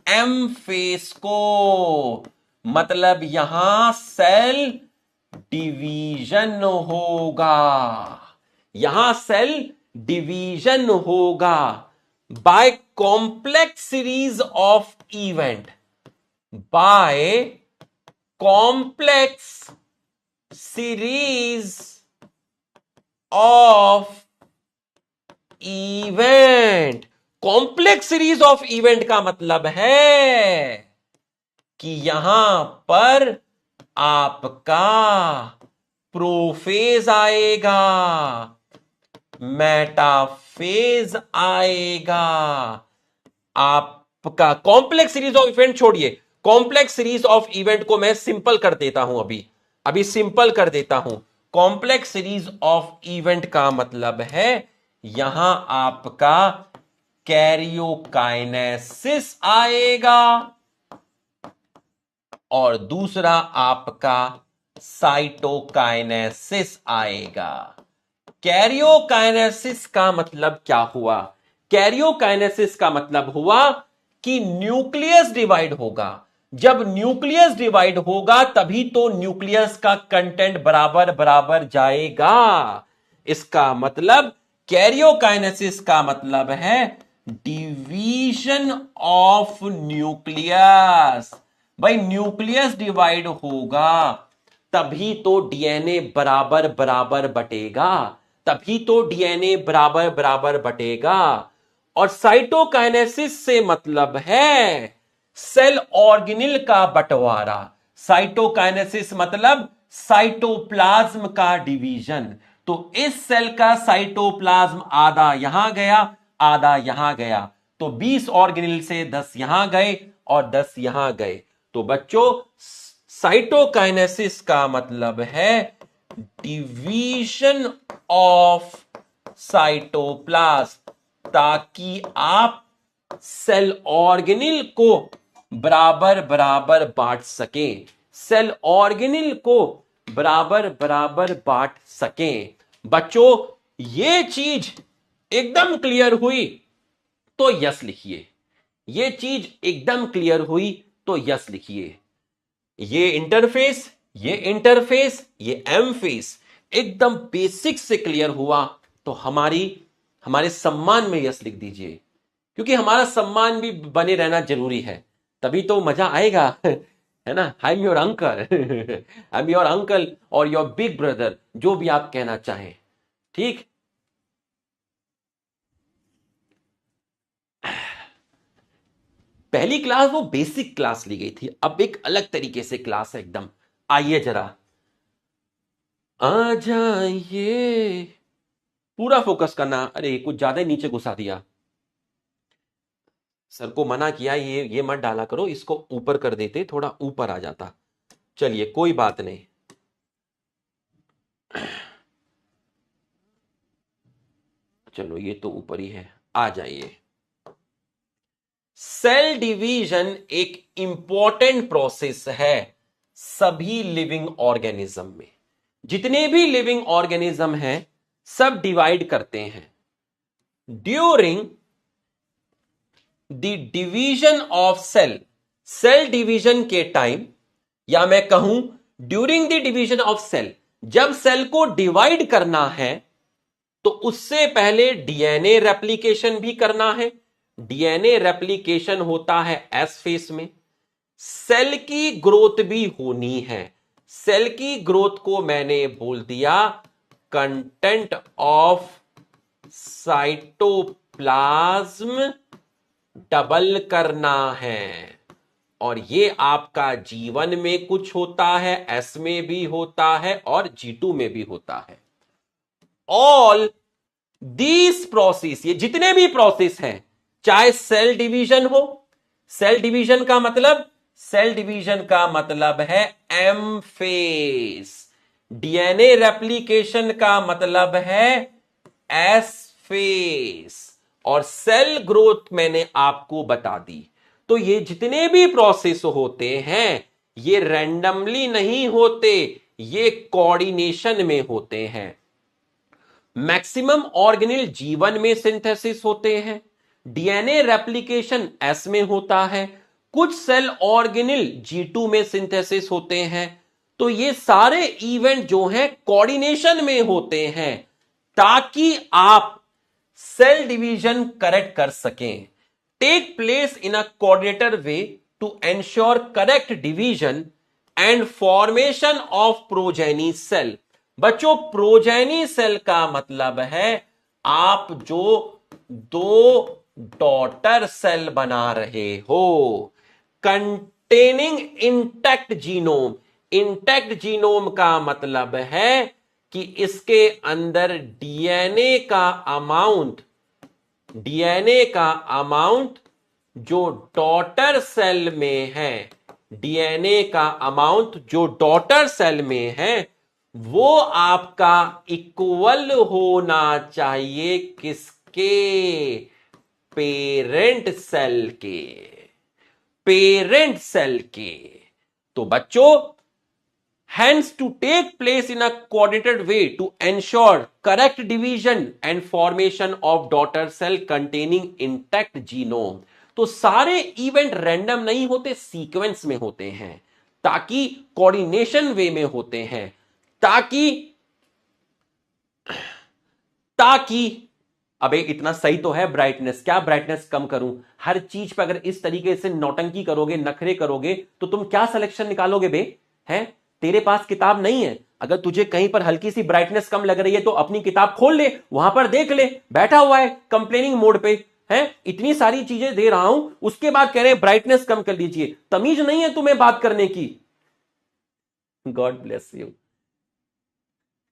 एम फेस को। मतलब यहां सेल डिवीजन होगा, यहां सेल डिवीजन होगा by complex series of event, by complex series of event. Complex series of event का मतलब है कि यहां पर आपका प्रोफेज आएगा, मेटाफेज आएगा। आपका कॉम्प्लेक्स सीरीज ऑफ इवेंट छोड़िए, कॉम्प्लेक्स सीरीज ऑफ इवेंट को मैं सिंपल कर देता हूं, अभी सिंपल कर देता हूं। कॉम्प्लेक्स सीरीज ऑफ इवेंट का मतलब है यहां आपका कैरियोकाइनेसिस आएगा और दूसरा आपका साइटोकाइनेसिस आएगा। कैरियोकाइनेसिस का मतलब क्या हुआ? कैरियोकाइनेसिस का मतलब हुआ कि न्यूक्लियस डिवाइड होगा। जब न्यूक्लियस डिवाइड होगा तभी तो न्यूक्लियस का कंटेंट बराबर बराबर जाएगा। इसका मतलब कैरियोकाइनेसिस का मतलब है डिवीजन ऑफ न्यूक्लियस। भाई न्यूक्लियस डिवाइड होगा तभी तो डीएनए बराबर बराबर बटेगा, तभी तो डीएनए बराबर बराबर बटेगा। और साइटोकाइनेसिस से मतलब है सेल ऑर्गेनेल का बंटवारा। साइटोकाइनेसिस मतलब साइटोप्लाज्म का डिवीजन। तो इस सेल का साइटोप्लाज्म आधा यहां गया, आधा यहां गया, तो 20 ऑर्गेनेल से 10 यहां गए और 10 यहां गए। तो बच्चों साइटोकाइनेसिस का मतलब है डिवीजन ऑफ साइटोप्लाज्म, ताकि आप सेल ऑर्गेनेल को बराबर बराबर बांट सकें, सेल ऑर्गेनेल को बराबर बराबर बांट सकें। बच्चों ये चीज एकदम क्लियर हुई तो यस लिखिए, ये चीज एकदम क्लियर हुई तो यस लिखिए। ये इंटरफेस, ये इंटरफेस, ये एम फेस एकदम बेसिक से क्लियर हुआ तो हमारे सम्मान में यस लिख दीजिए, क्योंकि हमारा सम्मान भी बने रहना जरूरी है, तभी तो मजा आएगा है ना। I am your uncle I am your uncle और योर बिग ब्रदर, जो भी आप कहना चाहें, ठीक। पहली क्लास वो बेसिक क्लास ली गई थी, अब एक अलग तरीके से क्लास है एकदम। आइए जरा आ जाइए, पूरा फोकस करना। अरे कुछ ज्यादा ही नीचे घुसा दिया, सर को मना किया ये मत डाला करो, इसको ऊपर कर देते, थोड़ा ऊपर आ जाता। चलिए कोई बात नहीं। चलो ये तो ऊपर ही है, आ जाइए। सेल डिवीजन एक इंपॉर्टेंट प्रोसेस है सभी लिविंग ऑर्गेनिज्म में। जितने भी लिविंग ऑर्गेनिज्म हैं सब डिवाइड करते हैं। During the division of cell, cell division के टाइम, या मैं कहूं during the division of cell, जब सेल को डिवाइड करना है तो उससे पहले डीएनए रेप्लिकेशन भी करना है। डीएनए रेप्लिकेशन होता है एस फेस में। सेल की ग्रोथ भी होनी है। सेल की ग्रोथ को मैंने बोल दिया कंटेंट ऑफ साइटोप्लाज्म डबल करना है। और ये आपका G1 में कुछ होता है, S में भी होता है और G2 में भी होता है। ऑल दीज प्रोसेस, ये जितने भी प्रोसेस हैं, चाहे सेल डिवीजन हो, सेल डिवीजन का मतलब, सेल डिवीजन का मतलब है एम फेस, डीएनए रेप्लिकेशन का मतलब है एस फेस, और सेल ग्रोथ मैंने आपको बता दी। तो ये जितने भी प्रोसेस होते हैं ये रैंडमली नहीं होते, ये कोऑर्डिनेशन में होते हैं। मैक्सिमम ऑर्गेनेल G1 में सिंथेसिस होते हैं, डीएनए रेप्लिकेशन S में होता है, कुछ सेल ऑर्गेनेल G2 में सिंथेसिस होते हैं। तो ये सारे इवेंट जो हैं कोऑर्डिनेशन में होते हैं, ताकि आप सेल डिवीजन करेक्ट कर सकें। Take place in a coordinator way to ensure correct division and formation of progeny cell. बच्चों प्रोजेनी सेल का मतलब है आप जो दो डॉटर सेल बना रहे हो containing intact genome. Intact genome का मतलब है कि इसके अंदर डीएनए का अमाउंट जो डॉटर सेल में है, डीएनए का अमाउंट जो डॉटर सेल में है वो आपका इक्वल होना चाहिए किसके, पेरेंट सेल के, पेरेंट सेल के। तो बच्चों hence to take place in a coordinated way to ensure correct division and formation of daughter cell containing intact genome। तो सारे इवेंट रैंडम नहीं होते, सीक्वेंस में होते हैं, ताकि कोऑर्डिनेशन वे में होते हैं, ताकि अबे इतना सही तो है ब्राइटनेस, क्या ब्राइटनेस कम करूं? हर चीज पर अगर इस तरीके से नौटंकी करोगे, नखरे करोगे, तो तुम क्या सिलेक्शन निकालोगे बे? हैं? तेरे पास किताब नहीं है, अगर तुझे कहीं पर हल्की सी ब्राइटनेस कम लग रही है तो अपनी किताब खोल ले, वहां पर देख ले, बैठा हुआ है कंप्लेनिंग मोड पे, है इतनी सारी चीजें दे रहा हूं, उसके बाद कह रहे हैं ब्राइटनेस कम कर लीजिए। तमीज नहीं है तुम्हें बात करने की। God bless you.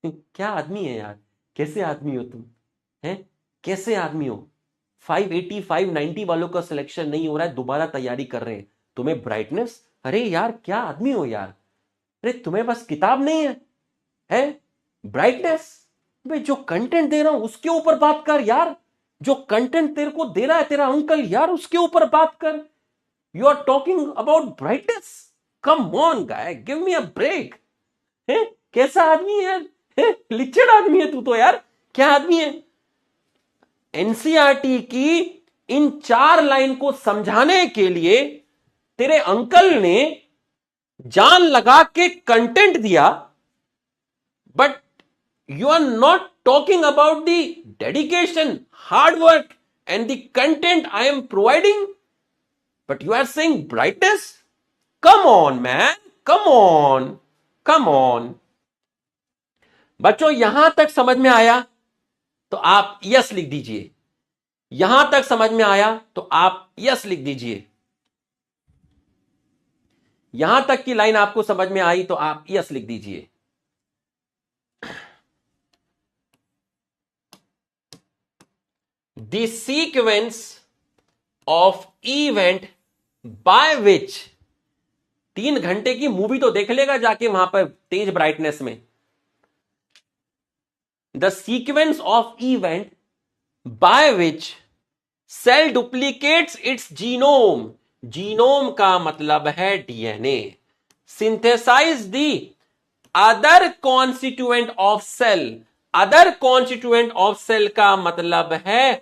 क्या आदमी है यार, कैसे आदमी हो तुम, हैं कैसे आदमी हो। 580 590 वालों का सिलेक्शन नहीं हो रहा है, दोबारा तैयारी कर रहे हैं, तुम्हें ब्राइटनेस, अरे यार क्या आदमी हो यार, अरे तुम्हें बस किताब नहीं है ब्राइटनेस। भाई जो कंटेंट दे रहा हूं उसके ऊपर बात कर यार, जो कंटेंट तेरे को दे रहा है तेरा अंकल यार, उसके ऊपर बात कर। You are talking about brightness, come on guy, give me a break. है कैसा आदमी है यार, लिचड़ आदमी है तू तो यार, क्या आदमी है। एनसीईआरटी की इन 4 लाइन को समझाने के लिए तेरे अंकल ने जान लगा के कंटेंट दिया, but you are not talking about the dedication, hard work and the content I am providing, but you are saying brightness. Come on man, come on, come on। बच्चों यहां तक समझ में आया तो आप यस लिख दीजिए, यहां तक समझ में आया तो आप यस लिख दीजिए, यहां तक की लाइन आपको समझ में आई तो आप यस लिख दीजिए। The sequence of event by which, 3 घंटे की मूवी तो देख लेगा जाके वहां पर तेज ब्राइटनेस में। The sequence of event by which cell duplicates its genome, genome का मतलब है DNA, synthesize the other constituent of cell, other constituent of cell का मतलब है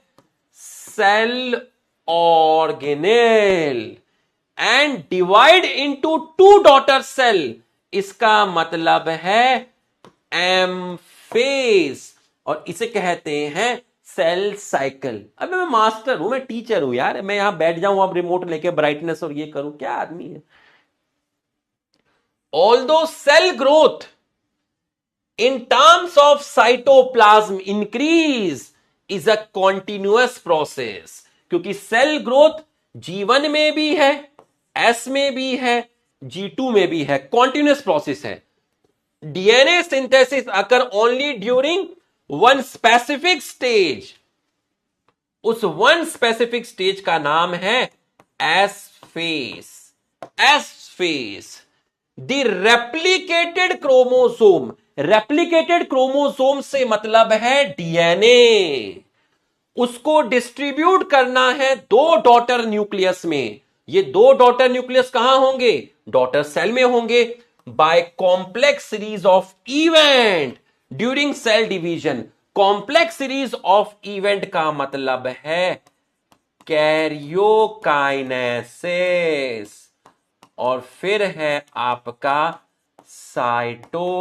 cell organelle, and divide into 2 daughter cell, इसका मतलब है एम फेज, और इसे कहते हैं सेल साइकिल। अबे मैं मास्टर हूं, मैं टीचर हूं यार, मैं यहां बैठ जाऊं अब रिमोट लेके ब्राइटनेस और ये करूं, क्या आदमी है। Although cell growth in terms of cytoplasm increase is a continuous process, क्योंकि सेल ग्रोथ G1 में भी है, S में भी है, G2 में भी है, कॉन्टिन्यूस प्रोसेस है। डीएनए सिंथेसिस अकर only during one specific stage, उस वन स्पेसिफिक स्टेज का नाम है S phase, S phase. The replicated chromosome, replicated chromosome से मतलब है डीएनए, उसको डिस्ट्रीब्यूट करना है 2 डॉटर न्यूक्लियस में। ये 2 डॉटर न्यूक्लियस कहां होंगे, डॉटर सेल में होंगे, by complex series of event during cell division. Complex series of event का मतलब है कैरियोकाइनेसिस, और फिर है आपका साइटोकाइनेसिस,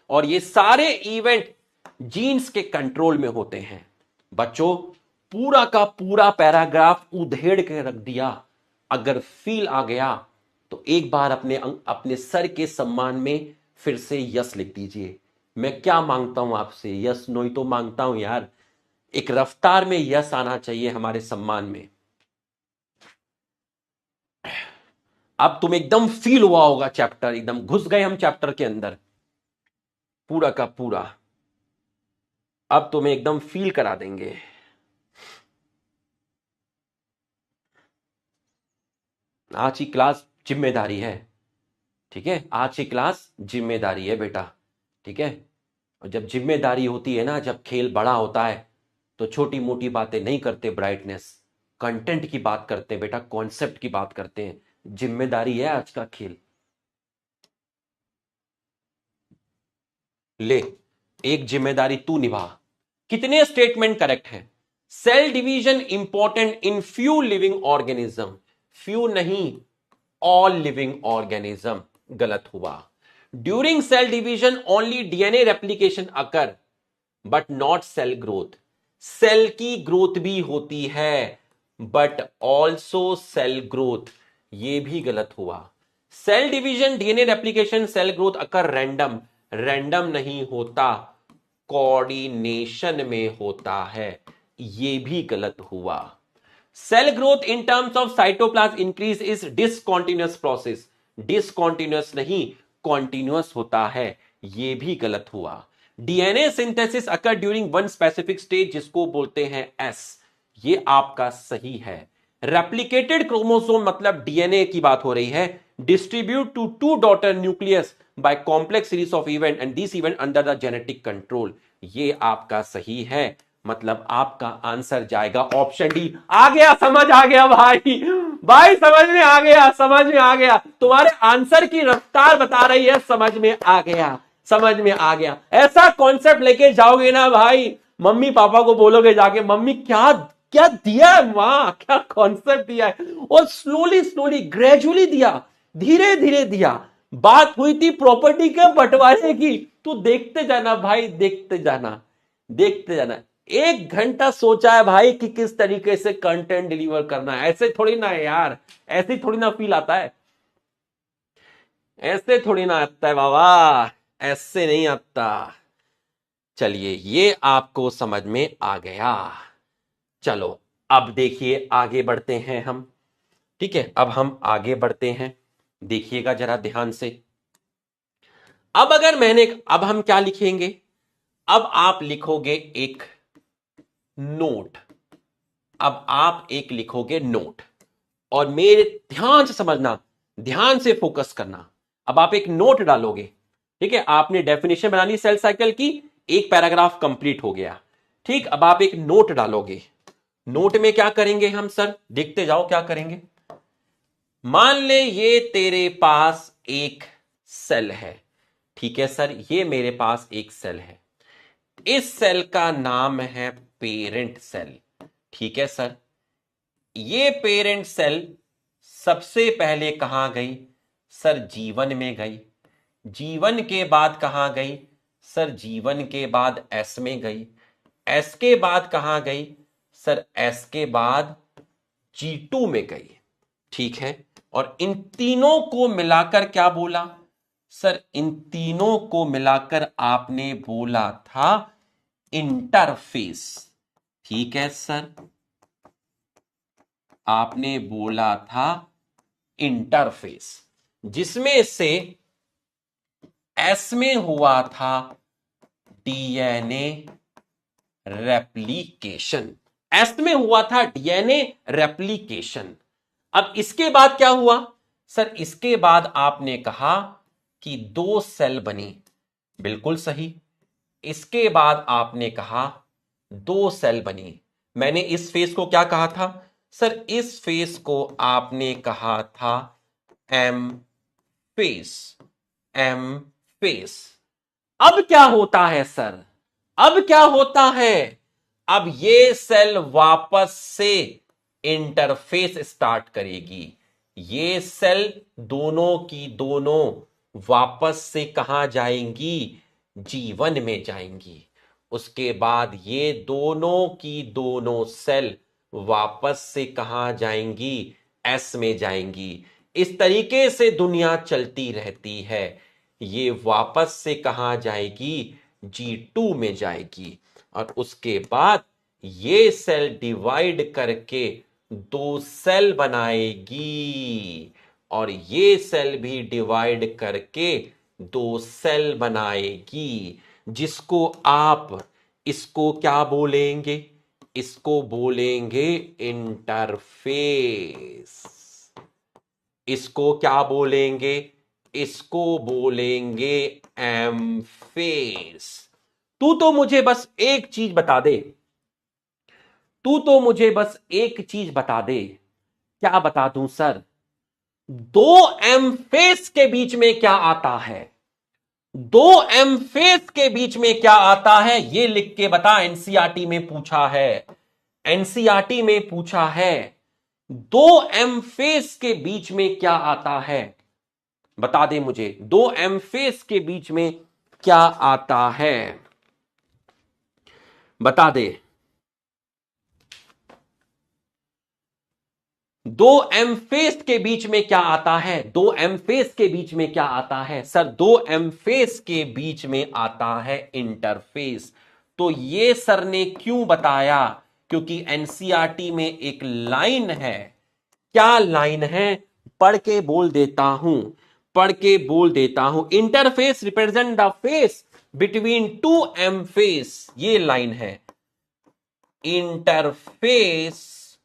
और ये सारे इवेंट जीन्स के कंट्रोल में होते हैं। बच्चों पूरा का पूरा पैराग्राफ उधेड़ के रख दिया, अगर फील आ गया तो एक बार अपने सर के सम्मान में फिर से यस लिख दीजिए। मैं क्या मांगता हूं आपसे, यस नो ही तो मांगता हूं यार, एक रफ्तार में यस आना चाहिए हमारे सम्मान में। अब तुम एकदम फील हुआ होगा चैप्टर, एकदम घुस गए हम चैप्टर के अंदर पूरा का पूरा, अब तुम्हें एकदम फील करा देंगे। आज की क्लास जिम्मेदारी है, ठीक है, आज की क्लास जिम्मेदारी है बेटा, ठीक है। और जब जिम्मेदारी होती है ना, जब खेल बड़ा होता है तो छोटी मोटी बातें नहीं करते, ब्राइटनेस कंटेंट की बात करते हैं बेटा, कॉन्सेप्ट की बात करते हैं। जिम्मेदारी है आज का खेल। ले एक जिम्मेदारी तू निभा। कितने स्टेटमेंट करेक्ट हैं? Cell division important in few living organism, few नहीं ऑल लिविंग ऑर्गेनिज्म, गलत हुआ। During cell division only DNA replication occur but not cell growth, cell की ग्रोथ भी होती है बट ऑल्सो सेल ग्रोथ, ये भी गलत हुआ। Cell division DNA replication cell growth occur random, random नहीं होता, कोऑर्डिनेशन में होता है, ये भी गलत हुआ। Cell growth in terms of cytoplasm increase is discontinuous process, discontinuous नहीं कॉन्टिन्यूअस होता है, ये भी गलत हुआ। DNA synthesis occur during one specific stage, जिसको बोलते हैं एस, ये आपका सही है। रेप्लिकेटेड क्रोमोसोम मतलब डीएनए की बात हो रही है, distribute to two daughter nucleus by complex series of event and this event under the genetic control, ये आपका सही है। मतलब आपका आंसर जाएगा ऑप्शन डी। आ गया, समझ आ गया भाई, भाई समझ में आ गया, समझ में आ गया, तुम्हारे आंसर की रफ्तार बता रही है, समझ में आ गया, समझ में आ गया। ऐसा कॉन्सेप्ट लेके जाओगे ना भाई, मम्मी पापा को बोलोगे जाके, मम्मी क्या क्या दिया है मां, क्या कॉन्सेप्ट दिया है, और स्लोली स्लोली ग्रेजुअली दिया, धीरे धीरे दिया। बात हुई थी प्रॉपर्टी के बंटवारे की, तू देखते जाना भाई, देखते जाना, देखते जाना। 1 घंटा सोचा है भाई कि किस तरीके से कंटेंट डिलीवर करना है। ऐसे थोड़ी ना है यार, ऐसे थोड़ी ना फील आता है, ऐसे थोड़ी ना आता है बाबा, ऐसे नहीं आता। चलिए ये आपको समझ में आ गया। चलो अब देखिए आगे बढ़ते हैं हम, ठीक है, अब हम आगे बढ़ते हैं, देखिएगा जरा ध्यान से। अब अब हम क्या लिखेंगे, अब आप लिखोगे एक नोट, अब आप एक लिखोगे नोट, और मेरे ध्यान से समझना, ध्यान से फोकस करना। अब आप एक नोट डालोगे, ठीक है, आपने डेफिनेशन बना ली सेल साइकिल की, एक पैराग्राफ कंप्लीट हो गया, ठीक। अब आप एक नोट डालोगे, नोट में क्या करेंगे हम सर, देखते जाओ क्या करेंगे। मान ले ये तेरे पास एक सेल है, ठीक है सर, ये मेरे पास एक सेल है, इस सेल का नाम है पेरेंट सेल, ठीक है सर। ये पेरेंट सेल सबसे पहले कहां गई सर, जीवन में गई, जीवन के बाद कहां गई सर, जीवन के बाद एस में गई, एस के बाद कहां गई सर, एस के बाद G2 में गई, ठीक है। और इन तीनों को मिलाकर क्या बोला सर, इन तीनों को मिलाकर आपने बोला था इंटरफेस, ठीक है सर, आपने बोला था इंटरफेस, जिसमें से एस में हुआ था डीएनए रेप्लिकेशन, एस में हुआ था डीएनए रेप्लिकेशन। अब इसके बाद क्या हुआ सर, इसके बाद आपने कहा कि 2 सेल बनी, बिल्कुल सही। इसके बाद आपने कहा 2 सेल बनी, मैंने इस फेस को क्या कहा था सर, इस फेस को आपने कहा था एम फेस, एम फेस। अब क्या होता है सर, अब क्या होता है, अब ये सेल वापस से इंटरफेस स्टार्ट करेगी, ये सेल दोनों की दोनों वापस से कहां जाएंगी, जीवन में जाएंगी। उसके बाद ये दोनों की दोनों सेल वापस से कहां जाएंगी, एस में जाएंगी। इस तरीके से दुनिया चलती रहती है, ये वापस से कहां जाएगी, G2 में जाएगी, और उसके बाद ये सेल डिवाइड करके 2 सेल बनाएगी, और ये सेल भी डिवाइड करके 2 सेल बनाएगी, जिसको आप, इसको क्या बोलेंगे, इसको बोलेंगे इंटरफेस, इसको क्या बोलेंगे, इसको बोलेंगे एमफेस। तू तो मुझे बस एक चीज बता दे, तू तो मुझे बस एक चीज बता दे, क्या बता दूं सर, 2 एमफेस के बीच में क्या आता है, 2 एमफेस के बीच में क्या आता है, ये लिख के बता, एनसीईआरटी में पूछा है, एनसीईआरटी में पूछा है, 2 एमफेस के बीच में क्या आता है, बता दे मुझे, 2 एमफेस के बीच में क्या आता है, बता दे। 2 एमफेस के बीच में क्या आता है, 2 एमफेस के बीच में क्या आता है सर, 2 एमफेस के बीच में आता है इंटरफेस। तो ये सर ने क्यों बताया, क्योंकि एनसीईआरटी में एक लाइन है, क्या लाइन है, पढ़ के बोल देता हूं, पढ़ के बोल देता हूं। Interphase represent the phase between two M phase, ये लाइन है। Interphase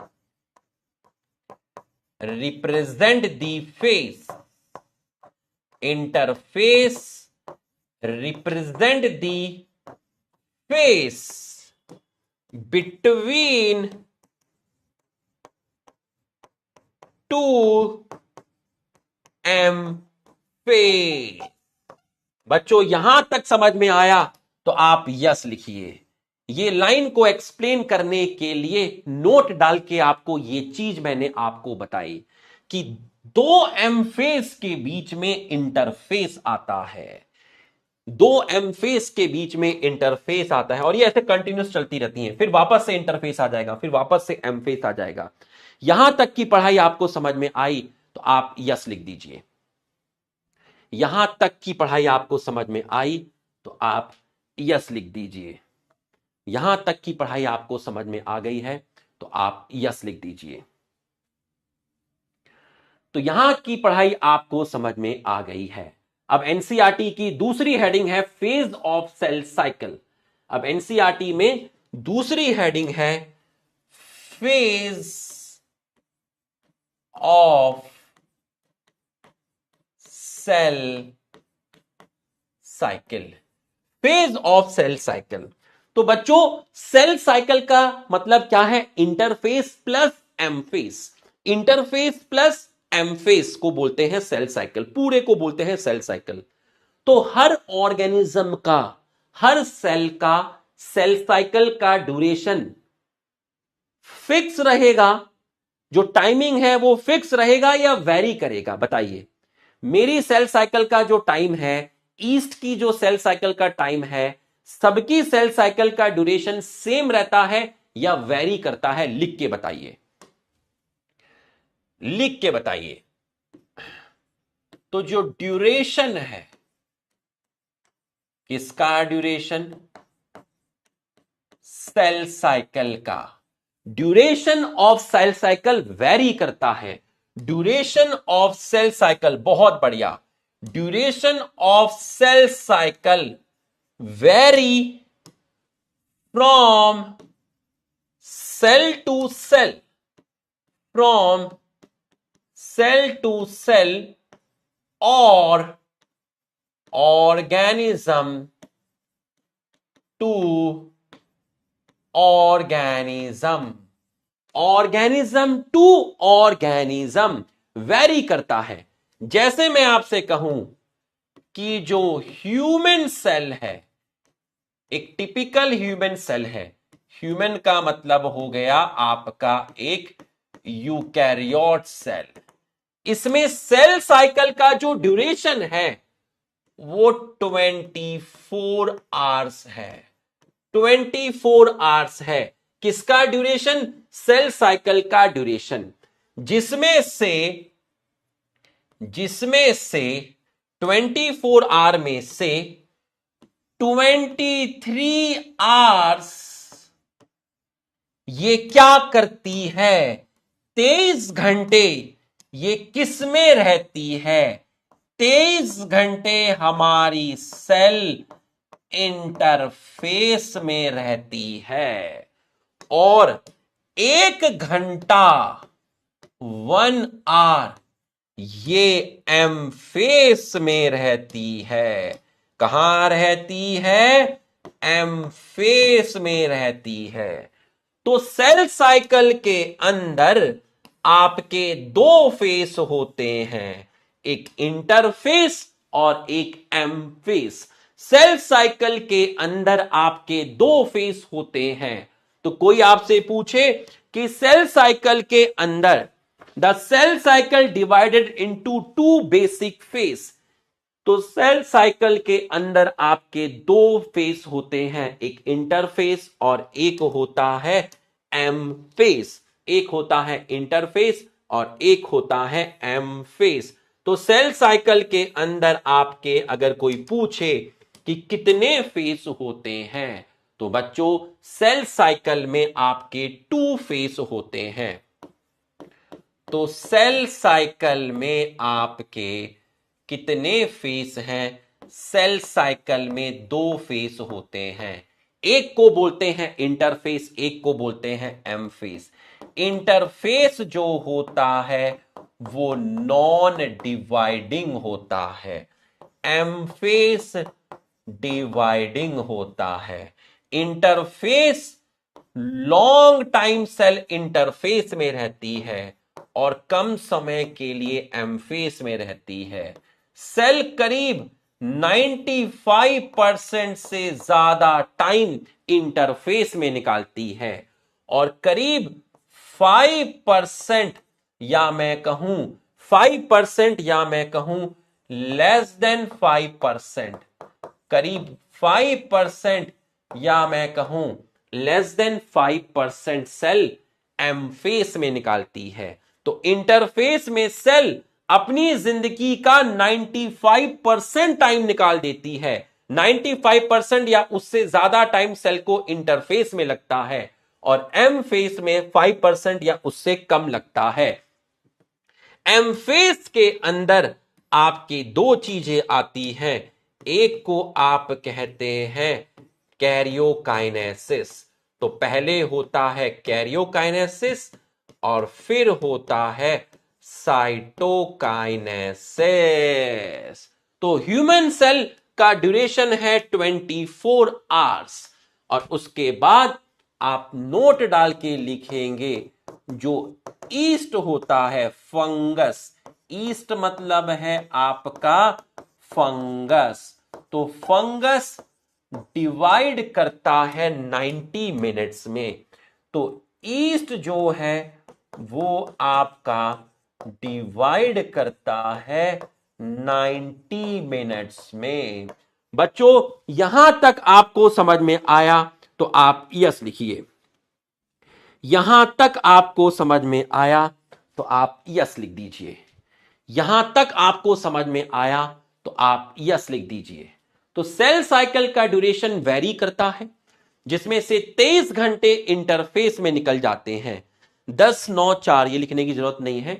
represent the phase, interphase represent the phase between two M phase. बच्चों यहां तक समझ में आया तो आप यस लिखिए। ये लाइन को एक्सप्लेन करने के लिए नोट डाल के आपको ये चीज मैंने आपको बताई कि दो एम फेस के बीच में इंटरफेस आता है, दो एम फेस के बीच में इंटरफेस आता है, और ये ऐसे कंटिन्यूस चलती रहती हैं, फिर वापस से इंटरफेस आ जाएगा, फिर वापस से एम फेस आ जाएगा। यहां तक की पढ़ाई आपको समझ में आई तो आप यस लिख दीजिए। यहां तक की पढ़ाई आपको समझ में आई तो आप यस लिख दीजिए। यहां तक की पढ़ाई आपको समझ में आ गई है तो आप यस लिख दीजिए। तो यहां की पढ़ाई आपको समझ में आ गई है। अब एनसीईआरटी की दूसरी हेडिंग है फेज ऑफ सेल साइकिल। अब एनसीईआरटी में दूसरी हेडिंग है phase of cell cycle, phase of cell cycle. तो बच्चों सेल साइकिल का मतलब क्या है? Interphase plus M phase, interphase plus M phase को बोलते हैं सेल साइकिल, पूरे को बोलते हैं सेल साइकिल। तो हर ऑर्गेनिज्म का, हर सेल का सेल साइकिल का ड्यूरेशन फिक्स रहेगा, जो टाइमिंग है वो फिक्स रहेगा या वेरी करेगा? बताइए। मेरी सेल साइकिल का जो टाइम है, ईस्ट की जो सेल साइकिल का टाइम है, सबकी सेल साइकिल का ड्यूरेशन सेम रहता है या वेरी करता है? लिख के बताइए, लिख के बताइए। तो जो ड्यूरेशन है, किसका ड्यूरेशन? सेल साइकिल का। Duration of cell cycle vary करता है। ड्यूरेशन ऑफ सेल साइकिल, बहुत बढ़िया, duration of cell cycle vary from cell to cell, from cell to cell और organism to organism, organism to organism vary करता है। जैसे मैं आपसे कहूं कि जो ह्यूमन सेल है, एक टिपिकल ह्यूमन सेल है, ह्यूमन का मतलब हो गया आपका एक यूकैरियोट सेल, इसमें सेल साइकिल का जो ड्यूरेशन है वो 24 आवर्स है, 24 आवर्स है। किसका ड्यूरेशन? सेल साइकिल का ड्यूरेशन, जिसमें से 24 आवर में से 23 आवर्स ये क्या करती है? 23 घंटे ये किस में रहती है? 23 घंटे हमारी सेल इंटरफेस में रहती है, और 1 घंटा 1 आवर ये एम फेस में रहती है। कहां रहती है? एम फेस में रहती है। तो सेल साइकिल के अंदर आपके दो फेस होते हैं, एक इंटरफेस और एक एम फेस। सेल साइकिल के अंदर आपके दो फेस होते हैं। तो कोई आपसे पूछे कि सेल साइकिल के अंदर the cell cycle divided into 2 basic phase, तो सेल साइकिल के अंदर आपके दो फेस होते हैं, एक इंटरफेस और एक होता है एम फेस। एक होता है इंटरफेस और एक होता है एम फेस। तो सेल साइकिल के अंदर आपके अगर कोई पूछे कि कितने फेस होते हैं, तो बच्चों सेल साइकिल में आपके 2 फेस होते हैं। तो सेल साइकिल में आपके कितने फेस हैं? सेल साइकिल में 2 फेस होते हैं। एक को बोलते हैं इंटरफेस, एक को बोलते हैं एम फेस। इंटरफेस जो होता है वो नॉन डिवाइडिंग होता है, एम फेस डिवाइडिंग होता है। Interphase long time cell interphase में रहती है और कम समय के लिए एम फेस में रहती है। सेल करीब 95% से ज्यादा टाइम इंटरफेस में निकालती है और करीब 5% या मैं कहूं 5% या मैं कहूं लेस देन 5%, करीब 5% या मैं कहूं less than 5% cell M phase में निकालती है। तो इंटरफेस में सेल अपनी जिंदगी का 95% टाइम निकाल देती है। 95% या उससे ज्यादा टाइम सेल को इंटरफेस में लगता है और एम फेस में 5% या उससे कम लगता है। एम फेस के अंदर आपकी 2 चीजें आती हैं। एक को आप कहते हैं कैरियोकाइनेसिस। तो पहले होता है कैरियोकाइनेसिस और फिर होता है साइटोकाइनेसिस। तो ह्यूमन सेल का ड्यूरेशन है 24 आवर्स और उसके बाद आप नोट डाल के लिखेंगे जो ईस्ट होता है फंगस। ईस्ट मतलब है आपका फंगस। तो फंगस डिवाइड करता है 90 मिनट्स में। तो ईस्ट जो है वो आपका डिवाइड करता है 90 मिनट्स में। बच्चों यहां तक आपको समझ में आया तो आप यस लिखिए। यहां तक आपको समझ में आया तो आप यस लिख दीजिए। यहां तक आपको समझ में आया तो आप यस लिख दीजिए। तो सेल साइकिल का ड्यूरेशन वेरी करता है, जिसमें से 23 घंटे इंटरफेस में निकल जाते हैं। 10 9 4 ये लिखने की जरूरत नहीं है,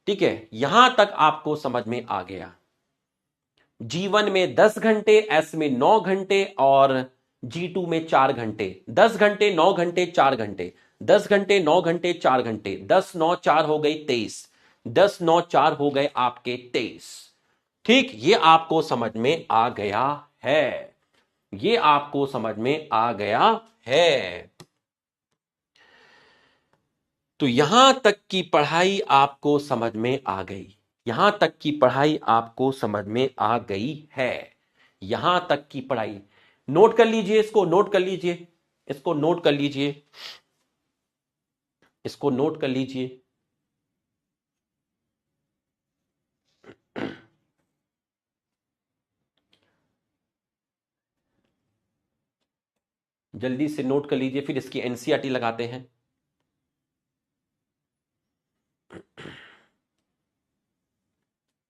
ठीक है। यहां तक आपको समझ में आ गया। G1 में 10 घंटे, S में 9 घंटे और G2 में 4 घंटे। 10 घंटे 9 घंटे 4 घंटे, 10 घंटे 9 घंटे 4 घंटे, 10 9 4 हो गई 23, 10 9 4 हो गए आपके 23। ठीक, ये आपको समझ में आ गया है, ये आपको समझ में आ गया है। तो यहां तक की पढ़ाई आपको समझ में आ गई, यहां तक की पढ़ाई आपको समझ में आ गई है। यहां तक की पढ़ाई नोट कर लीजिए, इसको नोट कर लीजिए, इसको नोट कर लीजिए, इसको नोट कर लीजिए। जल्दी से नोट कर लीजिए, फिर इसकी एनसीईआरटी लगाते हैं।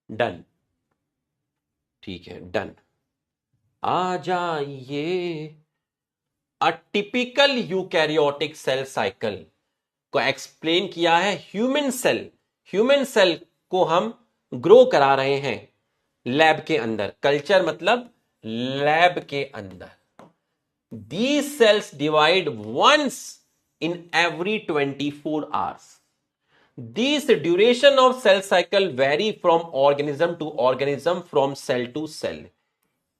डन, ठीक है, डन। आ जाइए। A typical eukaryotic cell cycle को एक्सप्लेन किया है ह्यूमन सेल। ह्यूमन सेल को हम ग्रो करा रहे हैं लैब के अंदर, कल्चर मतलब लैब के अंदर। These cells divide once in every 24 hours. These duration of cell cycle vary from organism to organism, from cell to cell.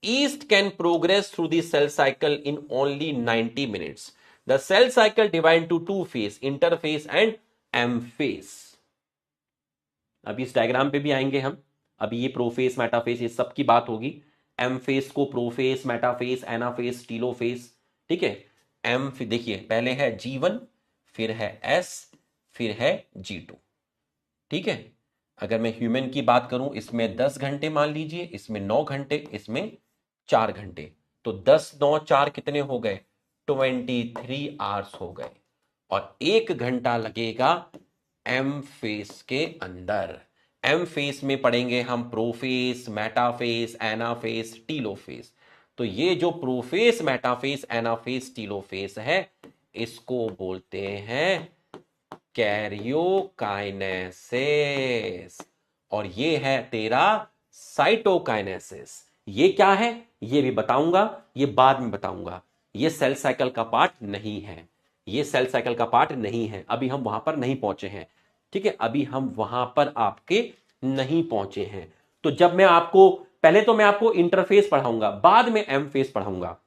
Yeast can progress through the cell cycle in only 90 minutes. The cell cycle divides into 2 phases, interphase and M phase. अभी इस diagram पे भी आएंगे हम। अभी ये profess metaphase ये सब की बात होगी। एम फेस को प्रोफेस, मेटाफेस, एनाफेस, टीलोफेस, ठीक है। एम देखिए पहले है G1, फिर है S, फिर है G2, ठीक है। अगर मैं ह्यूमन की बात करूं, इसमें 10 घंटे मान लीजिए, इसमें 9 घंटे, इसमें 4 घंटे। तो 10 9 4 कितने हो गए? 23 आवर्स हो गए। और 1 घंटा लगेगा एम फेस के अंदर। एम फेस में पढ़ेंगे हम प्रोफेस, मेटाफेस, एनाफेस, टीलोफेस। तो ये जो प्रोफेस, मेटाफेस, एनाफेस, टीलोफेस है, इसको बोलते हैं कैरियोकाइनेसिस। और ये है तेरा साइटोकाइनेसिस। ये क्या है ये भी बताऊंगा, ये बाद में बताऊंगा। ये सेल साइकिल का पार्ट नहीं है, ये सेल साइकिल का पार्ट नहीं है, अभी हम वहां पर नहीं पहुंचे हैं। ठीक है, अभी हम वहां पर आपके नहीं पहुंचे हैं। तो जब मैं आपको, पहले तो मैं आपको इंटरफेस पढ़ाऊंगा, बाद में एम फेस पढ़ाऊंगा।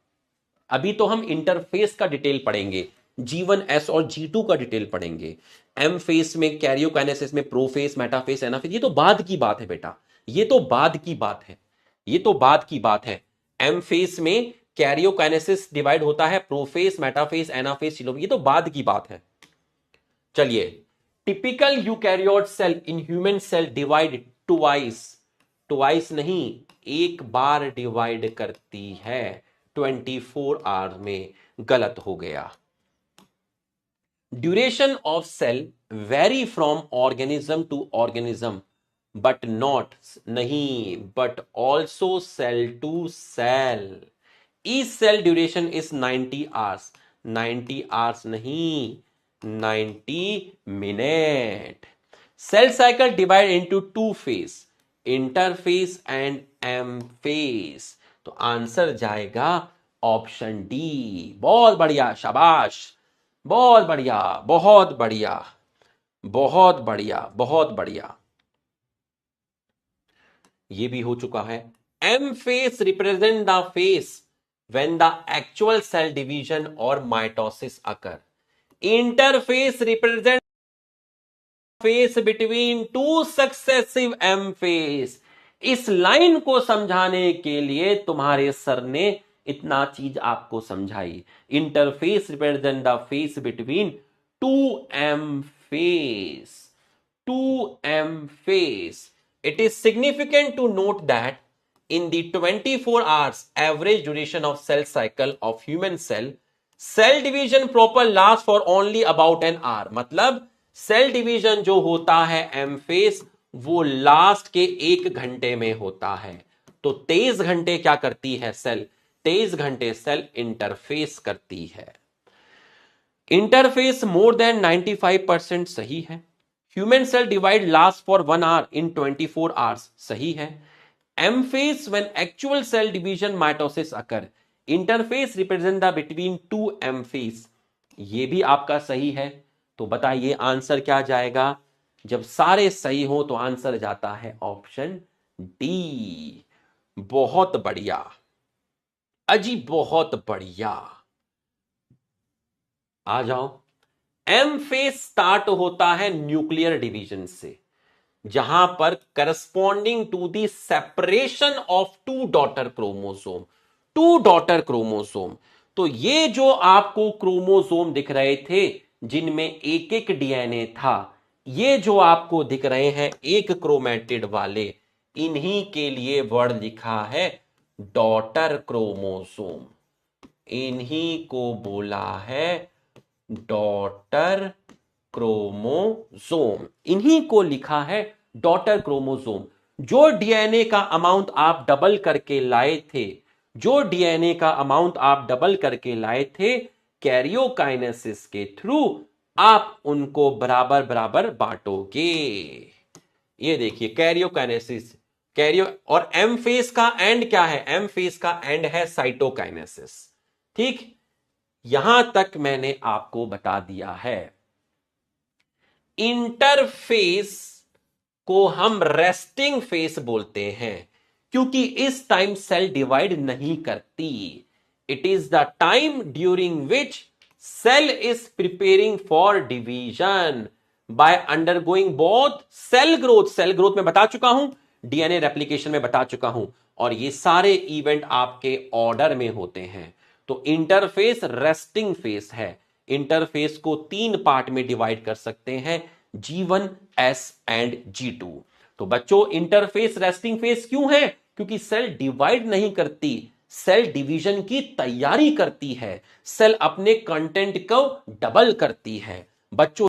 अभी तो हम इंटरफेस का डिटेल पढ़ेंगे, G1S और G2 का डिटेल पढ़ेंगे। एम फेस में, कैरियोकाइनेसिस में प्रोफेस, मेटाफेस, एनाफेस, ये तो बाद की बात है बेटा, ये तो बाद की बात है, ये तो बाद की बात है। एम फेस में कैरियोकाइनेसिस डिवाइड होता है प्रोफेस, मेटाफेस, एनाफेस, टेलोफेस, ये तो बाद की बात है। चलिए, typical eukaryote cell in human cell divide twice, twice नहीं, एक बार डिवाइड करती है 24 आवर्स में। गलत हो गया। Duration of cell vary from organism to organism, but not, नहीं, but also cell to cell. Each cell duration is 90 hours, 90 hours नहीं, 90 minute। Cell cycle divide into two phase, interphase and M phase। तो answer जाएगा option D. बहुत बढ़िया, शाबाश, बहुत बढ़िया, बहुत बढ़िया, बहुत बढ़िया, बहुत बढ़िया। ये भी हो चुका है। M phase represent the phase when the actual cell division or mitosis occur। Interphase represent phase between two successive M phase। इस लाइन को समझाने के लिए तुम्हारे सर ने इतना चीज आपको समझाई। Interphase represent the phase between two M phase, two M phase. It is significant to note that in the 24 hours average duration of cell cycle of human cell, cell division proper lasts for only about an hour। मतलब cell division जो होता है M face, वो last के 1 घंटे में होता है। तो 23 घंटे क्या करती है सेल, 23 घंटे सेल इंटरफेस करती है। इंटरफेस मोर देन 95% सही है। Human cell divide last for 1 hour in 24 hours सही है। M phase when actual cell division mitosis occur. Interphase represent the between two M phase, ये भी आपका सही है। तो बताइए आंसर क्या जाएगा। जब सारे सही हो तो आंसर जाता है ऑप्शन डी। बहुत बढ़िया अजी, बहुत बढ़िया। आ जाओ। एम फेस स्टार्ट होता है न्यूक्लियर डिवीजन से, जहां पर corresponding to the separation of two daughter chromosome, two daughter chromosome. तो ये जो आपको क्रोमोसोम दिख रहे थे जिनमें एक एक डीएनए था, ये जो आपको दिख रहे हैं एक क्रोमेटिड वाले, इन्हीं के लिए वर्ड लिखा है डॉटर क्रोमोसोम। इन्हीं को बोला है डॉटर क्रोमोसोम, इन्हीं को लिखा है डॉटर क्रोमोसोम। जो डीएनए का अमाउंट आप डबल करके लाए थे, जो डीएनए का अमाउंट आप डबल करके लाए थे, कैरियोकाइनेसिस के थ्रू आप उनको बराबर बराबर बांटोगे। ये देखिए कैरियोकाइनेसिस, कैरियो, और एम फेस का एंड क्या है, एम फेस का एंड है साइटोकाइनेसिस। ठीक, यहां तक मैंने आपको बता दिया है। इंटरफेस को हम रेस्टिंग फेस बोलते हैं, क्योंकि इस टाइम सेल डिवाइड नहीं करती। It is the time during which cell is preparing for division by undergoing both cell growth, cell growth में बता चुका हूं, डीएनए रेप्लिकेशन में बता चुका हूं, और ये सारे इवेंट आपके ऑर्डर में होते हैं। तो इंटरफेस रेस्टिंग फेस है। इंटरफेस को 3 पार्ट में डिवाइड कर सकते हैं, G1S एंड G2। तो बच्चों इंटरफेस रेस्टिंग फेस क्यों है, क्योंकि सेल डिवाइड नहीं करती, सेल डिवीजन की तैयारी करती है, सेल अपने कंटेंट को डबल करती है। बच्चों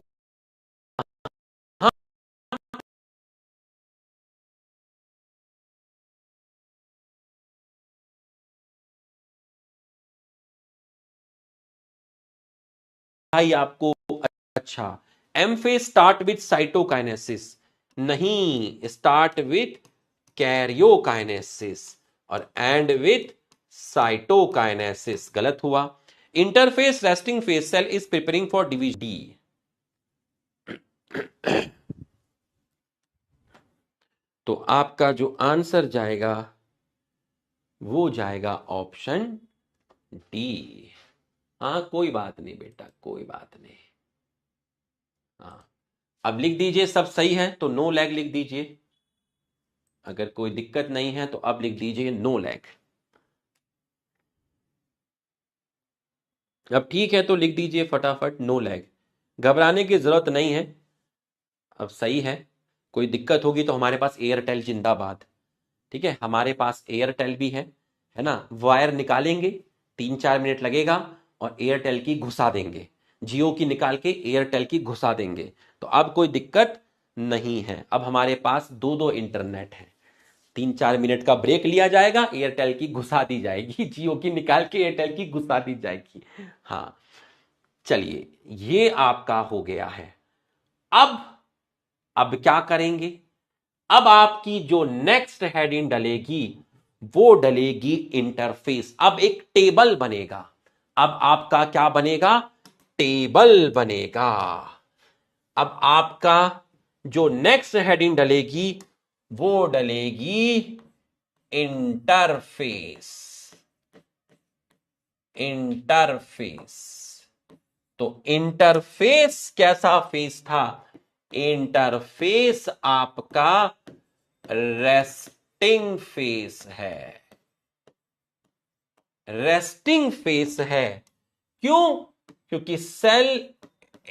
भाई आपको, अच्छा, M phase start with cytokinesis, नहीं, स्टार्ट विथ कैरियोकाइनेसिस और एंड विथ साइटोकाइनेसिस। गलत हुआ। Interphase resting phase cell is preparing for division D. तो आपका जो आंसर जाएगा वो जाएगा ऑप्शन डी। हाँ कोई बात नहीं बेटा, कोई बात नहीं। हाँ अब लिख दीजिए सब सही है तो नो लैग लिख दीजिए। अगर कोई दिक्कत नहीं है तो अब लिख दीजिए नो लैग। अब ठीक है तो लिख दीजिए फटाफट नो लैग। घबराने की जरूरत नहीं है, अब सही है। कोई दिक्कत होगी तो हमारे पास एयरटेल जिंदाबाद। ठीक है, हमारे पास एयरटेल भी है ना। वायर निकालेंगे, 3-4 मिनट लगेगा और एयरटेल की घुसा देंगे। जियो की निकाल के एयरटेल की घुसा देंगे। तो अब कोई दिक्कत नहीं है। अब हमारे पास दो दो इंटरनेट है। 3-4 मिनट का ब्रेक लिया जाएगा, एयरटेल की घुसा दी जाएगी, जियो की निकाल के एयरटेल की घुसा दी जाएगी। हाँ चलिए ये आपका हो गया है। अब क्या करेंगे? अब आपकी जो नेक्स्ट हेडिंग डलेगी वो डलेगी इंटरफेस। अब एक टेबल बनेगा। अब आपका क्या बनेगा? टेबल बनेगा। अब आपका जो नेक्स्ट हेडिंग डलेगी वो डलेगी इंटरफेस। इंटरफेस। तो इंटरफेस कैसा फेस था? इंटरफेस आपका रेस्टिंग फेस है। रेस्टिंग फेस है। क्यों? क्योंकि cell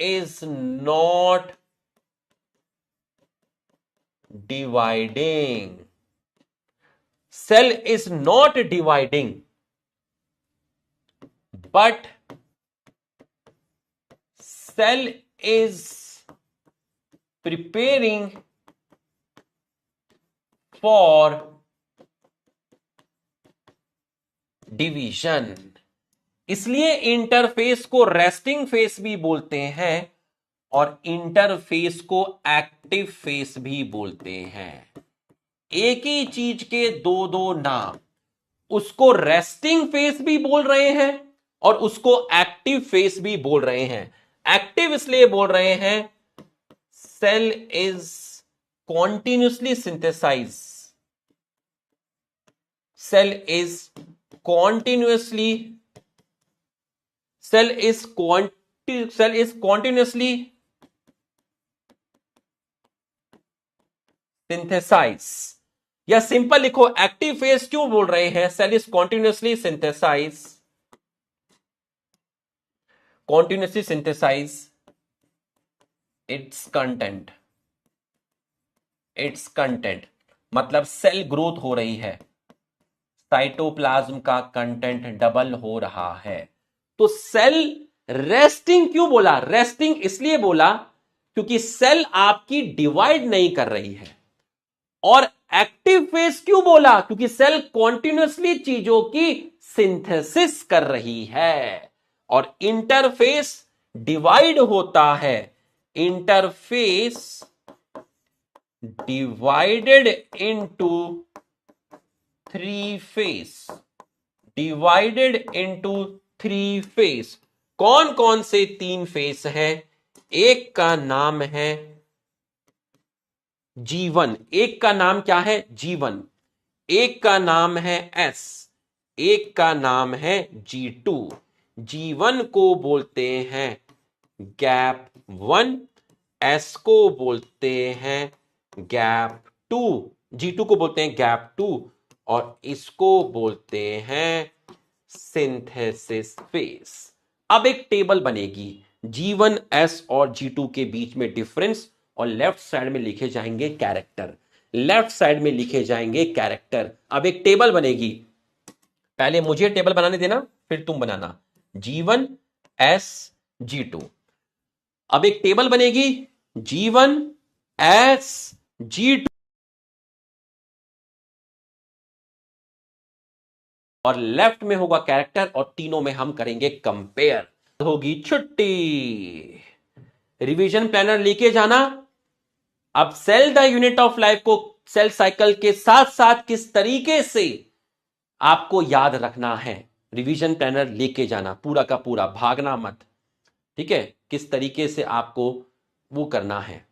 is not dividing. Cell is not dividing but cell is preparing for division। इसलिए इंटरफेस को रेस्टिंग फेस भी बोलते हैं और इंटरफेस को एक्टिव फेस भी बोलते हैं। एक ही चीज के दो दो नाम। उसको रेस्टिंग फेस भी बोल रहे हैं और उसको एक्टिव फेस भी बोल रहे हैं। एक्टिव इसलिए बोल रहे हैं cell is continuously synthesize. Cell is continuously synthesize. या सिंपल लिखो एक्टिव फेस क्यों बोल रहे हैं? Cell is continuously synthesize its content. मतलब सेल ग्रोथ हो रही है, साइटोप्लाज्म का कंटेंट डबल हो रहा है। तो सेल रेस्टिंग क्यों बोला? रेस्टिंग इसलिए बोला क्योंकि सेल आपकी डिवाइड नहीं कर रही है। और एक्टिव फेस क्यों बोला? क्योंकि सेल कॉन्टिन्यूसली चीजों की सिंथेसिस कर रही है। और इंटरफेस डिवाइड होता है। Interface divided into three phase. कौन कौन से 3 फेस हैं? एक का नाम है G1। एक का नाम क्या है? G1। एक का नाम है S। एक का नाम है G2। G1 को बोलते हैं गैप 1, S को बोलते हैं गैप 2, G2 को बोलते हैं गैप 2 और इसको बोलते हैं सिंथेसिस फेस। अब एक टेबल बनेगी G1, S और G2 के बीच में डिफरेंस और लेफ्ट साइड में लिखे जाएंगे कैरेक्टर। अब एक टेबल बनेगी। पहले मुझे टेबल बनाने देना, फिर तुम बनाना। G1, S, G2। अब एक टेबल बनेगी G1, S, G2 और लेफ्ट में होगा कैरेक्टर और तीनों में हम करेंगे कंपेयर। होगी छुट्टी। रिवीजन प्लानर लेके जाना। अब cell the unit of life को सेल साइकिल के साथ साथ किस तरीके से आपको याद रखना है, रिवीजन प्लानर लेके जाना, पूरा का पूरा, भागना मत, ठीक है, किस तरीके से आपको वो करना है,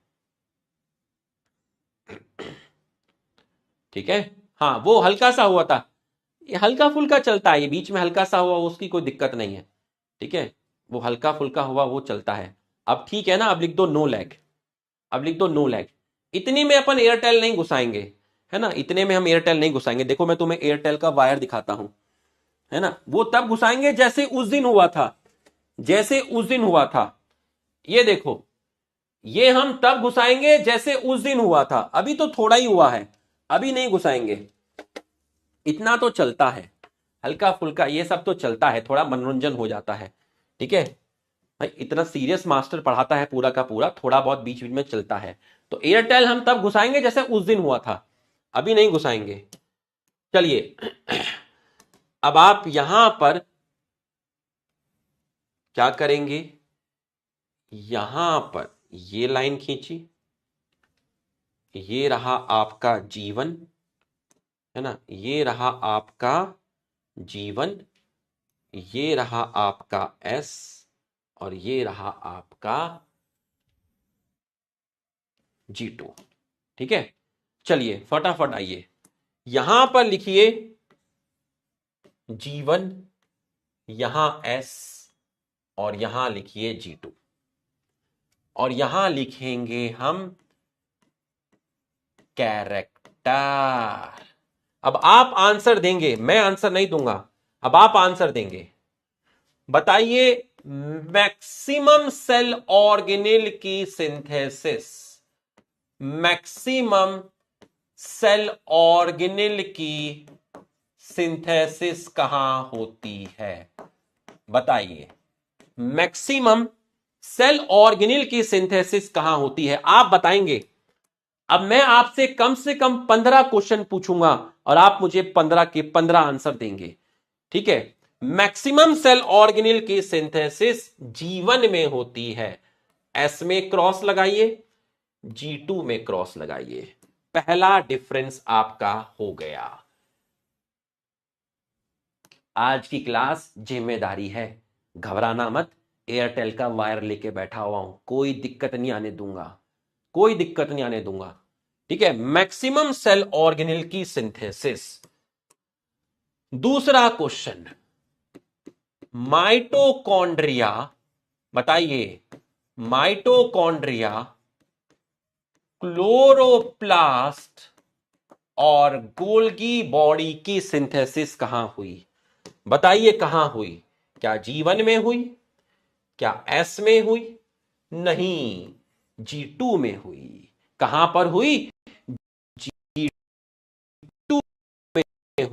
ठीक है। हाँ, वो हल्का सा हुआ था, ये हल्का फुल्का चलता है, ये बीच में हल्का सा हुआ उसकी कोई दिक्कत नहीं है, ठीक है, वो हल्का फुल्का हुआ वो चलता है। अब ठीक है ना, अब लिख दो नो लैग, अब लिख दो नो लैग। इतनी में अपन एयरटेल नहीं घुसाएंगे, है ना, इतने में हम एयरटेल नहीं घुसाएंगे। देखो मैं तुम्हें एयरटेल का वायर दिखाता हूं, है ना, वो तब घुसाएंगे जैसे उस दिन हुआ था, जैसे उस दिन हुआ था। ये देखो, ये हम तब घुसाएंगे जैसे उस दिन हुआ था, अभी तो थोड़ा ही हुआ है, अभी नहीं घुसाएंगे। इतना तो चलता है, हल्का फुल्का ये सब तो चलता है, थोड़ा मनोरंजन हो जाता है, ठीक है भाई, इतना सीरियस मास्टर पढ़ाता है पूरा का पूरा, थोड़ा बहुत बीच बीच में चलता है। तो एयरटेल हम तब घुसाएंगे जैसे उस दिन हुआ था, अभी नहीं घुसाएंगे। चलिए अब आप यहां पर क्या करेंगे, यहां पर ये लाइन खींची, ये रहा आपका जीवन, है ना, ये रहा आपका जीवन, ये रहा आपका एस, और ये रहा आपका G2, ठीक है। चलिए फटाफट आइए, यहां पर लिखिए जीवन, यहां S, और यहां लिखिए G2, और यहां लिखेंगे हम कैरेक्टर। अब आप आंसर देंगे, मैं आंसर नहीं दूंगा, अब आप आंसर देंगे। बताइए मैक्सिमम सेल ऑर्गेनेल की सिंथेसिस, मैक्सिमम सेल ऑर्गेनेल की सिंथेसिस कहां होती है, बताइए मैक्सिमम सेल ऑर्गेनेल की सिंथेसिस कहां होती है, आप बताएंगे। अब मैं आपसे कम से कम 15 क्वेश्चन पूछूंगा और आप मुझे 15 के 15 आंसर देंगे, ठीक है। मैक्सिमम सेल ऑर्गेनेल की सिंथेसिस जीवन में होती है, एस में क्रॉस लगाइए, G2 में क्रॉस लगाइए, पहला डिफरेंस आपका हो गया। आज की क्लास जिम्मेदारी है, घबराना मत, एयरटेल का वायर लेके बैठा हुआ हूं, कोई दिक्कत नहीं आने दूंगा, कोई दिक्कत नहीं आने दूंगा, ठीक है। मैक्सिमम सेल ऑर्गेनेल की सिंथेसिस। दूसरा क्वेश्चन, माइटोकॉन्ड्रिया, बताइए माइटोकॉन्ड्रिया, क्लोरोप्लास्ट और गोल्गी बॉडी की सिंथेसिस कहां हुई, बताइए कहां हुई, क्या जीवन में हुई, क्या एस में हुई, नहीं G2 में हुई। कहां पर हुई, G2 में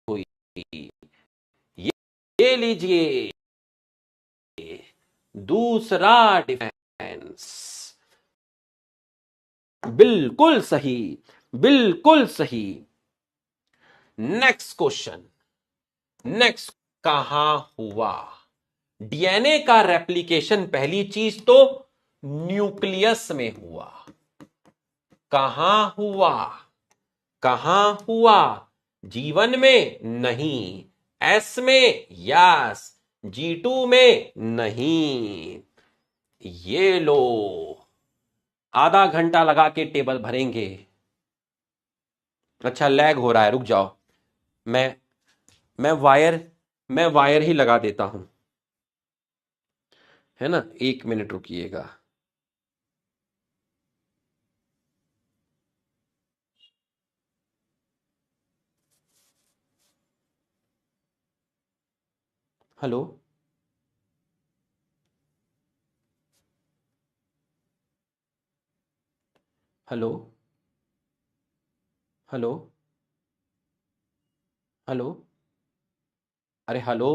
हुई। ये लीजिए दूसरा डिफेंस, बिल्कुल सही, बिल्कुल सही। नेक्स्ट क्वेश्चन, नेक्स्ट, कहां हुआ डीएनए का रेप्लिकेशन, पहली चीज तो न्यूक्लियस में हुआ, कहां हुआ, कहां हुआ, जीवन में नहीं, एस में यस, G2 में नहीं। ये लो, आधा घंटा लगा के टेबल भरेंगे। अच्छा लैग हो रहा है, रुक जाओ, मैं मैं वायर मैं वायर ही लगा देता हूं, है ना, 1 मिनट रुकिएगा। हेलो, हेलो, हेलो, हेलो, अरे हेलो,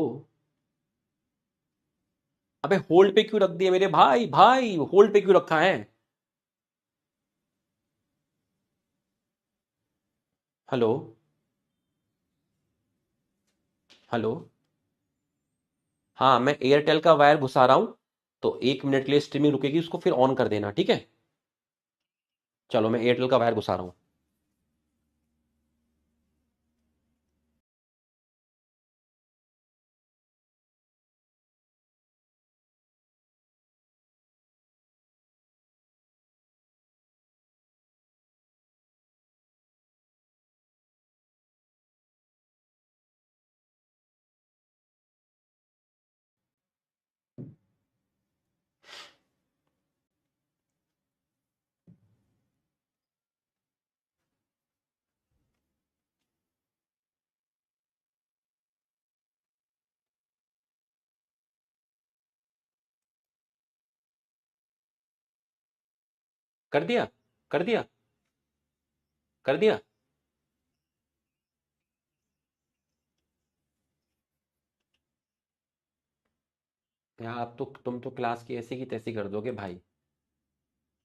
अबे होल्ड पे क्यों रख दिया मेरे भाई, भाई होल्ड पे क्यों रखा है। हेलो, हेलो, हाँ मैं एयरटेल का वायर घुसा रहा हूं, तो 1 मिनट के लिए स्ट्रीमिंग रुकेगी, उसको फिर ऑन कर देना, ठीक है। चलो मैं एयरटेल का वायर घुसा रहा हूं। कर दिया, कर दिया, कर दिया। यार अब तो तुम तो क्लास की ऐसी की तैसी कर दोगे भाई।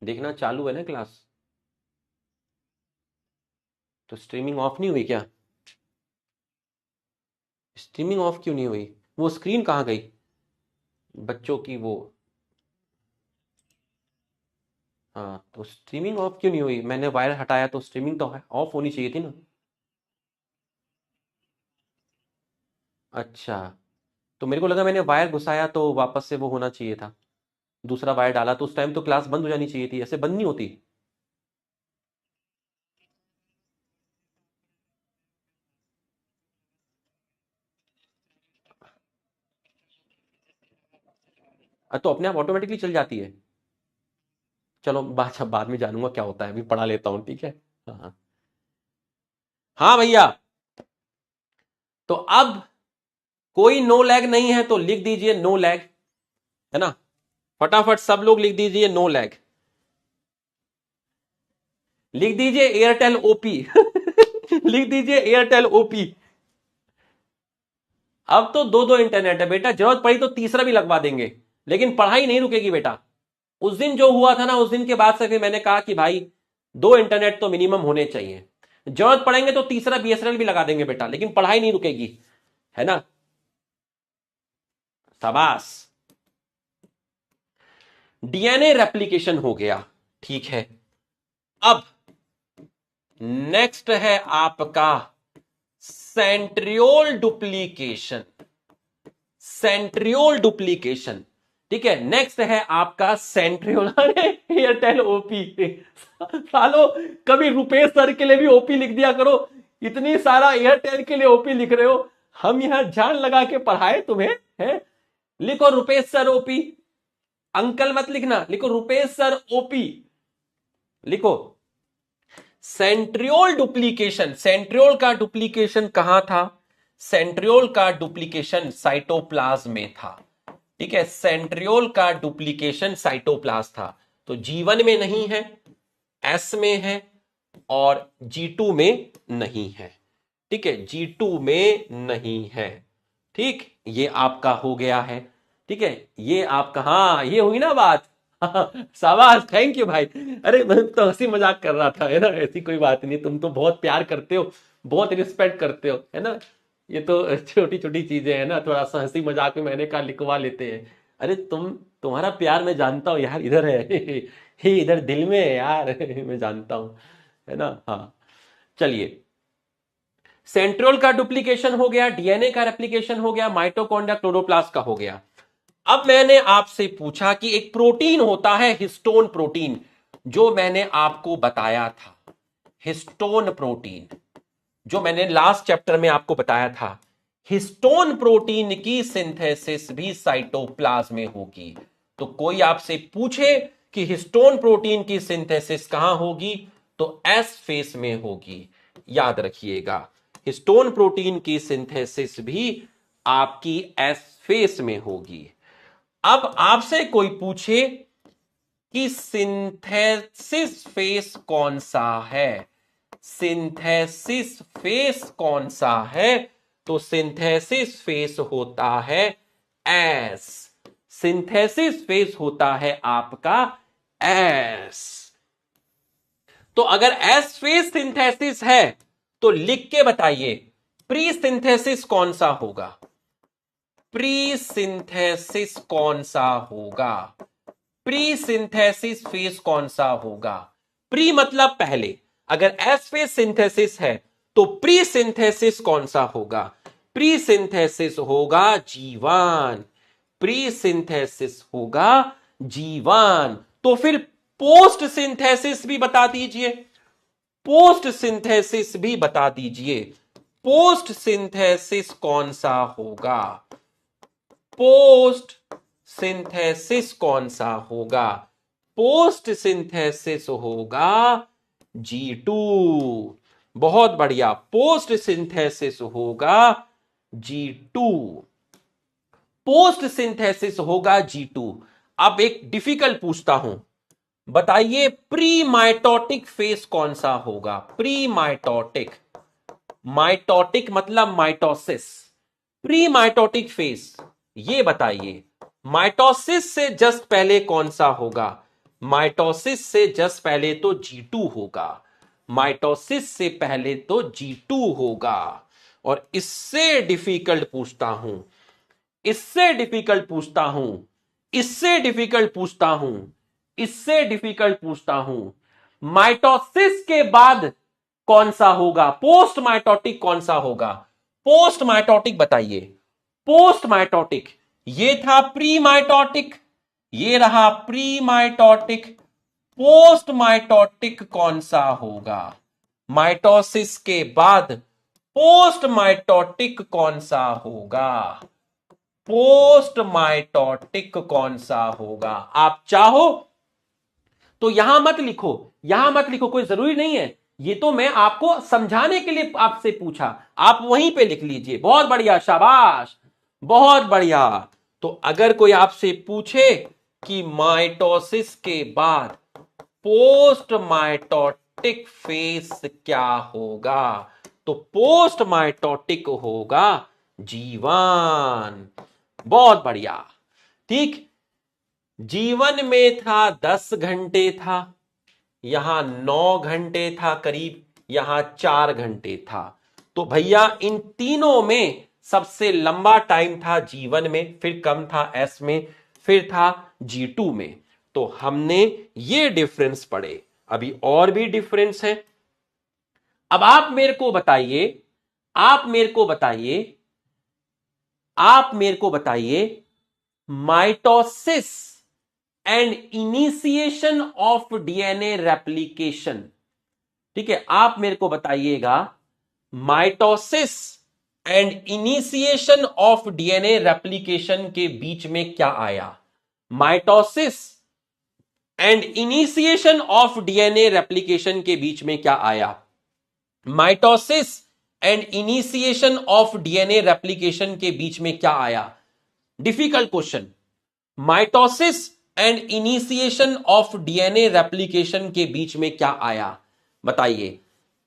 देखना चालू है ना क्लास। तो स्ट्रीमिंग ऑफ नहीं हुई क्या? स्ट्रीमिंग ऑफ क्यों नहीं हुई? वो स्क्रीन कहाँ गई बच्चों की वो? हाँ, तो स्ट्रीमिंग ऑफ क्यों नहीं हुई? मैंने वायर हटाया तो स्ट्रीमिंग तो ऑफ होनी चाहिए थी ना। अच्छा, तो मेरे को लगा मैंने वायर घुसाया तो वापस से वो होना चाहिए था। दूसरा वायर डाला तो उस टाइम तो क्लास बंद हो जानी चाहिए थी, ऐसे बंद नहीं होती। तो अपने आप ऑटोमेटिकली चल जाती है। चलो बाद में जानूंगा क्या होता है, अभी पढ़ा लेता हूँ, ठीक है। हाँ हाँ। हाँ भैया, तो अब कोई नो लैग नहीं है तो लिख दीजिए नो लैग, है ना। फटाफट सब लोग लिख दीजिए नो लैग। लिख दीजिए एयरटेल ओपी। लिख दीजिए एयरटेल ओपी। अब तो दो दो इंटरनेट है बेटा, जरूरत पड़ी तो तीसरा भी लगवा देंगे, लेकिन पढ़ाई नहीं रुकेगी बेटा। उस दिन जो हुआ था ना, उस दिन के बाद से फिर मैंने कहा कि भाई दो इंटरनेट तो मिनिमम होने चाहिए। जरूरत पड़ेंगे तो तीसरा बीएसएनएल भी लगा देंगे बेटा, लेकिन पढ़ाई नहीं रुकेगी, है ना। शाबाश। डीएनए रेप्लिकेशन हो गया, ठीक है। अब नेक्स्ट है आपका सेंट्रियोल डुप्लीकेशन। सेंट्रियोल डुप्लीकेशन, ठीक है। नेक्स्ट है आपका सेंट्रियोल। अरे एयरटेल ओपी। सालो, कभी रुपेश सर के लिए भी ओपी लिख दिया करो। इतनी सारा एयरटेल के लिए ओपी लिख रहे हो, हम यहां जान लगा के पढ़ाए तुम्हें, है। लिखो रुपेश सर ओपी। अंकल मत लिखना, लिखो रुपेश सर ओपी। लिखो सेंट्रियोल डुप्लीकेशन। सेंट्रियोल का डुप्लीकेशन कहां था? सेंट्रियोल का डुप्लीकेशन साइटोप्लाज्म में था, ठीक है। सेंट्रियोल का डुप्लीकेशन साइटोप्लाज्म था। तो G1 में नहीं है, S में है, और G2 में नहीं है, ठीक है। G2 में नहीं है, ठीक। ये आपका हो गया है, ठीक है। ये आपका, हाँ ये हुई ना बात। शाबाश, थैंक यू भाई। अरे मैं तो हंसी मजाक कर रहा था, है ना, ऐसी कोई बात नहीं। तुम तो बहुत प्यार करते हो, बहुत रिस्पेक्ट करते हो, है ना। ये तो छोटी छोटी चीजें हैं ना, थोड़ा सा हंसी मजाक में मैंने कहा लिखवा लेते हैं। अरे तुम्हारा प्यार मैं जानता हूँ यार, इधर है। ये इधर दिल में है यार। मैं जानता हूँ, है ना। हाँ, चलिए। सेंट्रियोल का डुप्लीकेशन हो गया, डीएनए का रेप्लिकेशन हो गया, माइटोकॉन्ड्रिया क्लोरोप्लास्ट का हो गया। अब मैंने आपसे पूछा कि एक प्रोटीन होता है हिस्टोन प्रोटीन, जो मैंने आपको बताया था। हिस्टोन प्रोटीन जो मैंने लास्ट चैप्टर में आपको बताया था, हिस्टोन प्रोटीन की सिंथेसिस भी साइटोप्लाज्म में होगी। तो कोई आपसे पूछे कि हिस्टोन प्रोटीन की सिंथेसिस कहां होगी, तो एस फेस में होगी। याद रखिएगा, हिस्टोन प्रोटीन की सिंथेसिस भी आपकी एस फेस में होगी। अब आपसे कोई पूछे कि सिंथेसिस फेस कौन सा है, सिंथेसिस फेस कौन सा है, तो सिंथेसिस फेस होता है एस। सिंथेसिस फेस होता है आपका एस। तो अगर एस फेस सिंथेसिस है तो लिख के बताइए प्री सिंथेसिस कौन सा होगा। प्री सिंथेसिस कौन सा होगा? प्री सिंथेसिस फेस कौन सा होगा? प्री मतलब पहले, अगर एस फेस सिंथेसिस है तो प्री सिंथेसिस कौन सा होगा? प्री सिंथेसिस होगा G1। प्री सिंथेसिस होगा G1। तो फिर पोस्ट सिंथेसिस भी बता दीजिए। पोस्ट सिंथेसिस भी बता दीजिए। पोस्ट सिंथेसिस कौन सा होगा? पोस्ट सिंथेसिस कौन सा होगा? पोस्ट सिंथेसिस होगा G2। बहुत बढ़िया, पोस्ट सिंथेसिस होगा G2। पोस्ट सिंथेसिस होगा G2। अब एक डिफिकल्ट पूछता हूं, बताइए प्री माइटोटिक फेज कौन सा होगा? प्री माइटोटिक, माइटोटिक मतलब माइटोसिस, प्री माइटोटिक फेज, ये बताइए माइटोसिस से जस्ट पहले कौन सा होगा? माइटोसिस से जस्ट पहले तो G2 होगा, माइटोसिस से पहले तो G2 होगा। और इससे डिफिकल्ट पूछता हूं, इससे डिफिकल्ट पूछता हूं, इससे डिफिकल्ट पूछता हूं, इससे डिफिकल्ट पूछता हूं, माइटोसिस के बाद कौन सा होगा? पोस्ट माइटोटिक कौन सा होगा? पोस्ट माइटोटिक बताइए। पोस्ट माइटोटिक, ये था प्री माइटोटिक, ये रहा प्री माइटोटिक, पोस्ट माइटोटिक कौन सा होगा? माइटोसिस के बाद पोस्ट माइटोटिक कौन सा होगा? पोस्ट माइटोटिक कौन सा होगा? आप चाहो तो यहां मत लिखो, यहां मत लिखो, कोई जरूरी नहीं है, ये तो मैं आपको समझाने के लिए आपसे पूछा, आप वहीं पे लिख लीजिए। बहुत बढ़िया, शाबाश, बहुत बढ़िया। तो अगर कोई आपसे पूछे कि माइटोसिस के बाद पोस्ट माइटोटिक फेज क्या होगा, तो पोस्ट माइटोटिक होगा जीवन। बहुत बढ़िया, ठीक। जीवन में था 10 घंटे था, यहां 9 घंटे था करीब, यहां 4 घंटे था। तो भैया इन तीनों में सबसे लंबा टाइम था जीवन में, फिर कम था एस में, फिर था G2 में। तो हमने ये डिफरेंस पढ़े। अभी और भी डिफरेंस है। अब आप मेरे को बताइए, आप मेरे को बताइए, आप मेरे को बताइए, mitosis and initiation of DNA replication. ठीक है, आप मेरे को बताइएगा mitosis and initiation of DNA replication के बीच में क्या आया? Mitosis and initiation of DNA replication के बीच में क्या आया? Mitosis and initiation of DNA replication के बीच में क्या आया? Difficult question. Mitosis and initiation of DNA replication के बीच में क्या आया? बताइए।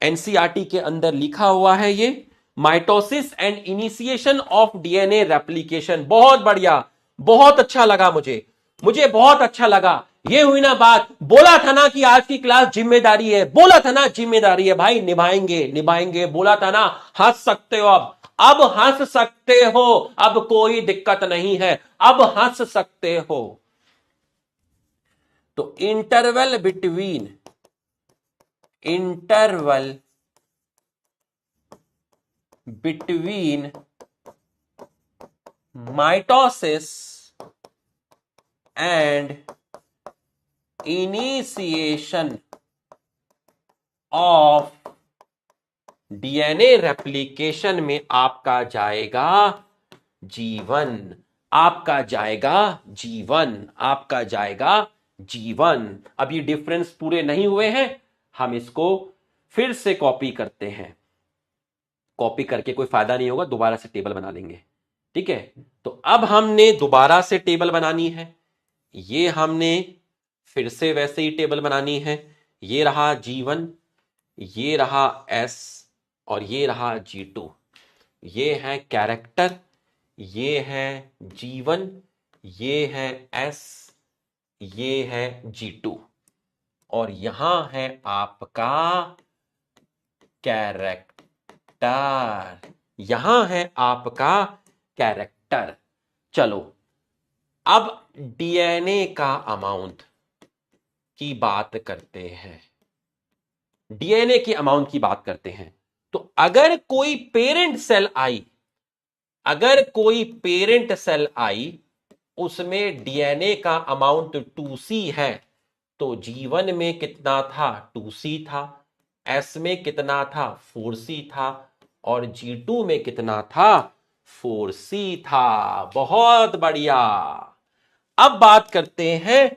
एनसीईआरटी के अंदर लिखा हुआ है ये, mitosis and initiation of DNA replication. बहुत बढ़िया, बहुत अच्छा लगा मुझे, मुझे बहुत अच्छा लगा। ये हुई ना बात, बोला था ना कि आज की क्लास जिम्मेदारी है, बोला था ना जिम्मेदारी है भाई, निभाएंगे निभाएंगे, बोला था ना। हंस सकते हो अब हंस सकते हो, अब कोई दिक्कत नहीं है, अब हंस सकते हो। तो interval between, interval between mitosis and initiation of DNA replication में आपका जाएगा जीवन, आपका जाएगा जीवन, आपका जाएगा जीवन। अब ये डिफरेंस पूरे नहीं हुए हैं, हम इसको फिर से कॉपी करते हैं। कॉपी करके कोई फायदा नहीं होगा, दोबारा से टेबल बना लेंगे। ठीक है, तो अब हमने दोबारा से टेबल बनानी है, ये हमने फिर से वैसे ही टेबल बनानी है। ये रहा G1, ये रहा S और ये रहा G2। ये है कैरेक्टर, ये है G1, ये है S, ये है G2 और यहां है आपका कैरेक्टर, यहां है आपका कैरेक्टर। चलो अब डीएनए का अमाउंट की बात करते हैं, डीएनए के अमाउंट की बात करते हैं। तो अगर कोई पेरेंट सेल आई, अगर कोई पेरेंट सेल आई, उसमें डीएनए का अमाउंट 2C है, तो जीवन में कितना था? 2C था। एस में कितना था? 4C था। और G2 में कितना था? 4C था। बहुत बढ़िया। अब बात करते हैं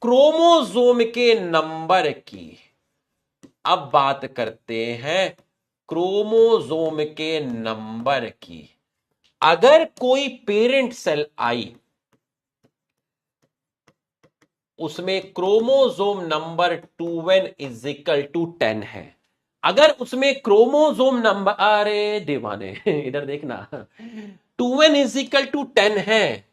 क्रोमोसोम के नंबर की, अब बात करते हैं क्रोमोसोम के नंबर की। अगर कोई पेरेंट सेल आई, उसमें chromosome number 2n is equal to 10 है। अगर उसमें क्रोमोसोम नंबर, अरे दीवाने इधर देखना, 2n इज इक्वल टू 10 है,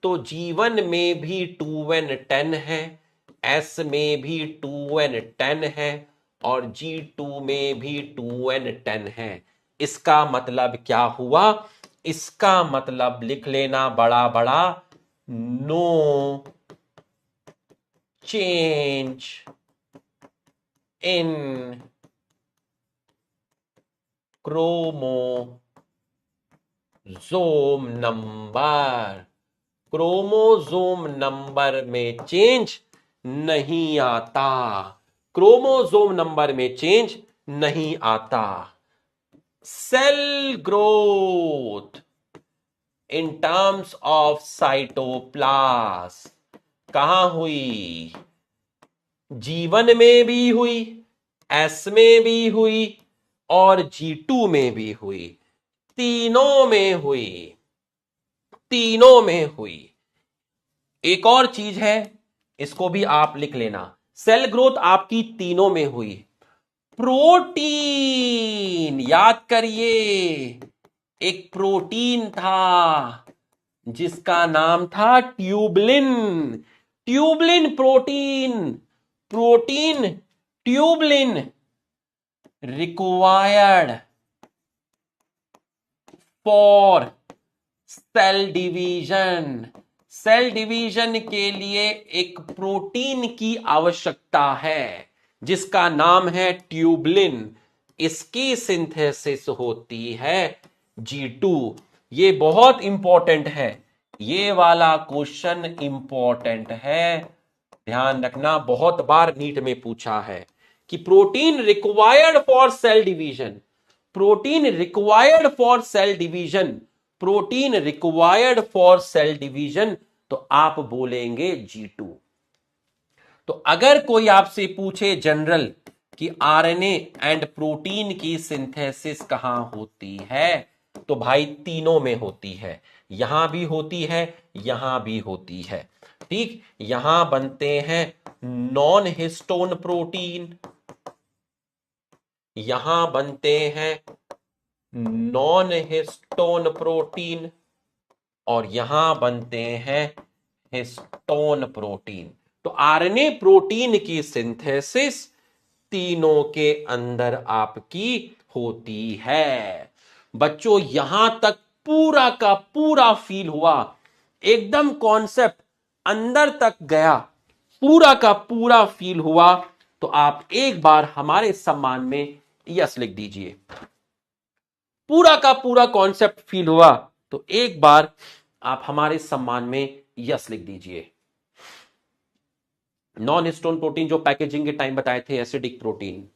तो G1 में भी 2n 10 है, S में भी 2n 10 है, और G2 में भी 2n 10 है। इसका मतलब क्या हुआ? इसका मतलब लिख लेना बड़ा बड़ा, no change in chromosome number. Chromosome number में चेंज नहीं आता, क्रोमोसोम नंबर में चेंज नहीं आता। Cell growth in terms of cytoplasm कहां हुई? G1 में भी हुई, S में भी हुई, और G2 में भी हुई। तीनों में हुई, तीनों में हुई। एक और चीज है, इसको भी आप लिख लेना, सेल ग्रोथ आपकी तीनों में हुई। प्रोटीन याद करिए, एक प्रोटीन था जिसका नाम था tubulin. Tubulin protein, protein tubulin required for cell division. Cell division के लिए एक प्रोटीन की आवश्यकता है जिसका नाम है ट्यूबलिन। इसकी सिंथेसिस होती है G2। ये बहुत इंपॉर्टेंट है, ये वाला क्वेश्चन इंपॉर्टेंट है, ध्यान रखना, बहुत बार नीट में पूछा है कि protein required for cell division, protein required for cell division, protein required for cell division, तो आप बोलेंगे G2। तो अगर कोई आपसे पूछे जनरल कि आरएनए एंड प्रोटीन की सिंथेसिस कहां होती है, तो भाई तीनों में होती है, यहां भी होती है, यहां भी होती है। ठीक, यहां बनते हैं नॉन हिस्टोन प्रोटीन, यहां बनते हैं नॉन हिस्टोन प्रोटीन, और यहां बनते हैं हिस्टोन प्रोटीन। तो आरएनए प्रोटीन की सिंथेसिस तीनों के अंदर आपकी होती है। बच्चों यहां तक पूरा का पूरा फील हुआ, एकदम कॉन्सेप्ट अंदर तक गया, पूरा का पूरा फील हुआ, तो आप एक बार हमारे सम्मान में यस लिख दीजिए। पूरा का पूरा कॉन्सेप्ट फील हुआ तो एक बार आप हमारे सम्मान में यस लिख दीजिए। नॉन हिस्टोन प्रोटीन जो पैकेजिंग के टाइम बताए थे, एसिडिक प्रोटीन,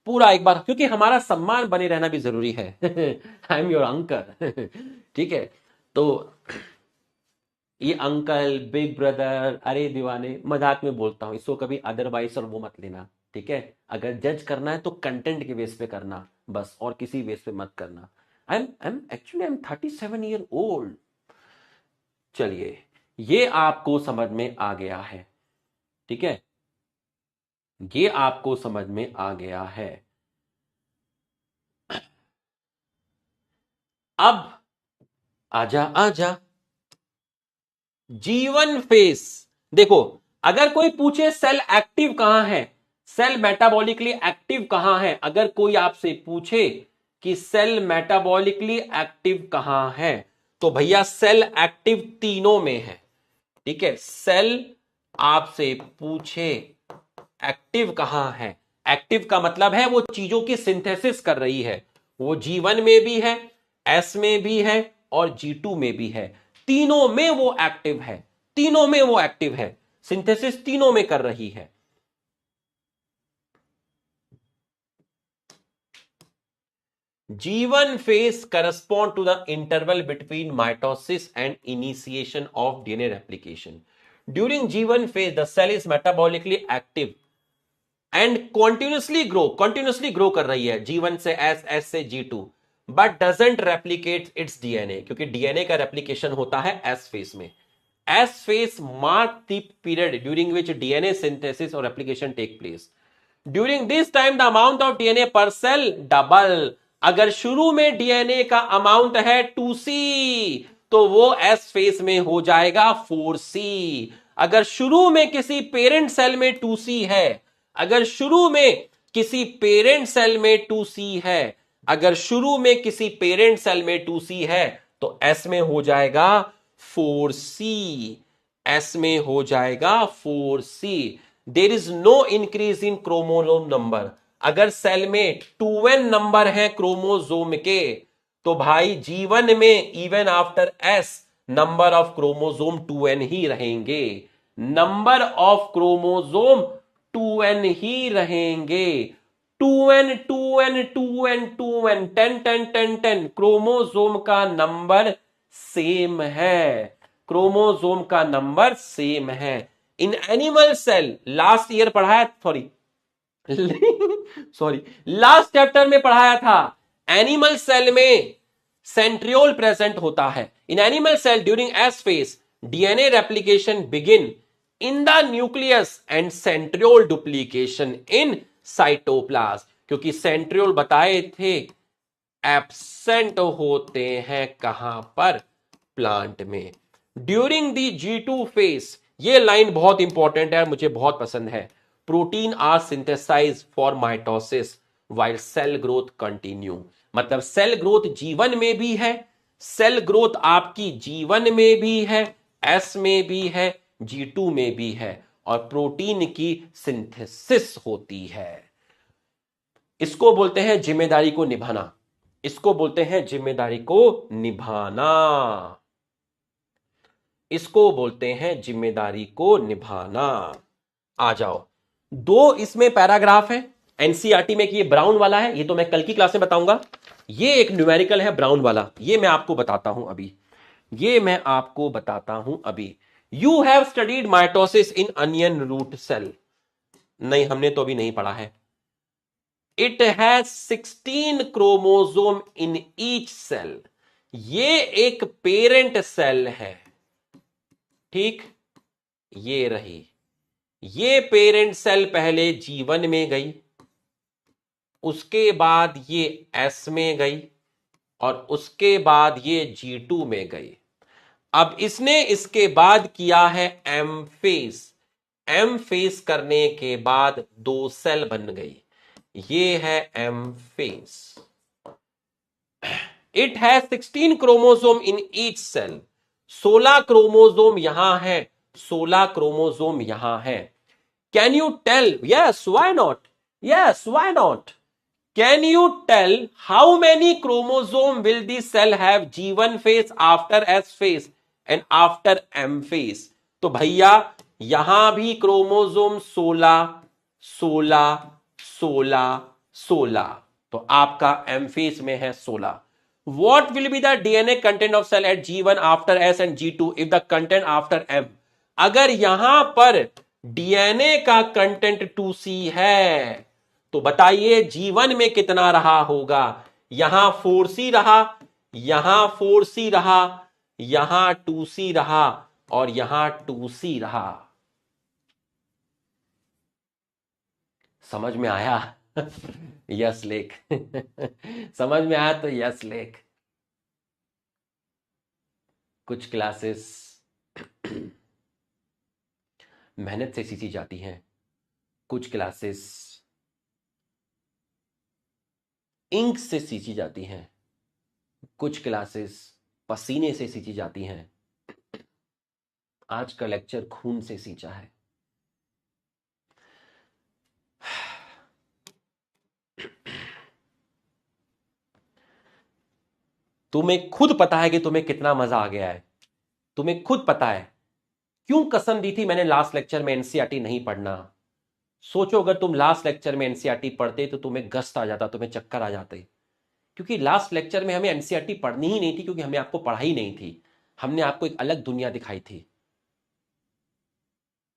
पूरा एक बार, क्योंकि हमारा सम्मान बने रहना भी जरूरी है। I am your uncle. ठीक है, तो ये अंकल, बिग ब्रदर, अरे दीवाने, मजाक में बोलता हूं, इसको कभी अदरवाइज और वो मत लेना। ठीक है, अगर जज करना है तो कंटेंट के बेस पे करना बस, और किसी बेस पे मत करना। I am actually I am 37 year old. चलिए, ये आपको समझ में आ गया है। ठीक है, ये आपको समझ में आ गया है। अब आजा आजा, G1 फेस। देखो, अगर कोई पूछे सेल एक्टिव कहां है, सेल मेटाबॉलिकली एक्टिव कहां है, अगर कोई आपसे पूछे कि सेल मेटाबॉलिकली एक्टिव कहां है, तो भैया सेल एक्टिव तीनों में है। ठीक है, सेल आपसे पूछे एक्टिव कहां है, एक्टिव का मतलब है वो चीजों की सिंथेसिस कर रही है, वो G1 में भी है, S में भी है, और G2 में भी है, तीनों में वो एक्टिव है, तीनों में वो एक्टिव है, सिंथेसिस तीनों में कर रही है। G1 phase correspond to the interval between mitosis and initiation of DNA replication. During G1 phase, the cell is metabolically active and continuously grow कर रही है, G1 से S, S से G2, but doesn't replicate its DNA, क्योंकि DNA का replication होता है S phase में। S phase mark the period during which DNA synthesis or replication take place. During this time the amount of DNA per cell double. अगर शुरू में DNA का amount है 2C तो वो S phase में हो जाएगा 4C. अगर शुरू में किसी पेरेंट सेल में 2C है, अगर शुरू में किसी पेरेंट सेल में 2C है, अगर शुरू में किसी पेरेंट सेल में 2C है तो S में हो जाएगा 4C. S में हो जाएगा 4C. There is no increase in chromosome number. अगर सेल में 2n नंबर है क्रोमोसोम के तो भाई जीवन में even after S number of chromosome 2n ही रहेंगे. नंबर ऑफ क्रोमोसोम 2n ही रहेंगे. 2n 2n 2n 2n 10 10 10 10 chromosome का नंबर सेम है. क्रोमोसोम का नंबर सेम है. In animal cell last year पढ़ाया, सॉरी लास्ट चैप्टर में पढ़ाया था. एनिमल सेल में सेंट्रियोल प्रेजेंट होता है. In animal cell during S phase DNA replication begin in the nucleus and centriole duplication in cytoplasm. क्योंकि centriole बताए थे एब्सेंट होते हैं कहां पर, प्लांट में. ड्यूरिंग दी G2 फेज, ये लाइन बहुत इंपॉर्टेंट है, मुझे बहुत पसंद है. Protein are synthesize for mitosis while cell growth continue. मतलब सेल ग्रोथ जीवन में भी है, सेल ग्रोथ आपकी जीवन में भी है, एस में भी है, G2 में भी है, और प्रोटीन की सिंथेसिस होती है. इसको बोलते हैं जिम्मेदारी को निभाना. इसको बोलते हैं जिम्मेदारी को निभाना. इसको बोलते हैं जिम्मेदारी को निभाना. आ जाओ, दो इसमें पैराग्राफ है एनसीईआरटी में कि ये ब्राउन वाला है, ये तो मैं कल की क्लास में बताऊंगा. ये एक न्यूमेरिकल है ब्राउन वाला, ये मैं आपको बताता हूं अभी. ये मैं आपको बताता हूं अभी. You have studied mitosis in onion root cell. नहीं, हमने तो अभी नहीं पढ़ा है. It has 16 chromosome in each cell. ये एक पेरेंट सेल है. ठीक, ये रही. ये पेरेंट सेल पहले जीवन में गई, उसके बाद ये एस में गई, और उसके बाद ये G2 में गई. अब इसने इसके बाद किया है एम फेज. एम फेज करने के बाद दो सेल बन गई. ये है M phase. It has 16 chromosome in each cell. 16 chromosome यहां है, 16 क्रोमोसोम यहां है. Can you tell? Yes, why not? Yes, why not? Can you tell how many chromosome will the cell have G1 phase, after S phase and after M phase? तो भैया यहां भी chromosome 16 16 16 16. तो आपका M फेज में है 16. What will be the DNA content of cell at G1 after S and G2 if the content after M? अगर यहां पर DNA का कंटेंट 2C है तो बताइए G1 में कितना रहा होगा? यहां 4C रहा, यहां 4C रहा, यहां 2C रहा, और यहां 2C रहा. समझ में आया? यस लेख. समझ में आया तो यस लेख. कुछ क्लासेस मेहनत से सींची जाती हैं, कुछ क्लासेस इंक से सींची जाती हैं, कुछ क्लासेस पसीने से सींची जाती हैं. आज का लेक्चर खून से सींचा है. तुम्हें खुद पता है कि तुम्हें कितना मजा आ गया है. तुम्हें खुद पता है. क्यों कसम दी थी मैंने लास्ट लेक्चर में एनसीईआरटी नहीं पढ़ना? सोचो अगर तुम लास्ट लेक्चर में एनसीईआरटी पढ़ते तो तुम्हें गस्त आ जाता, तुम्हें चक्कर आ जाते. क्योंकि लास्ट लेक्चर में हमें एनसीईआरटी पढ़नी ही नहीं थी, क्योंकि हमें आपको पढ़ाई नहीं थी. हमने आपको एक अलग दुनिया दिखाई थी.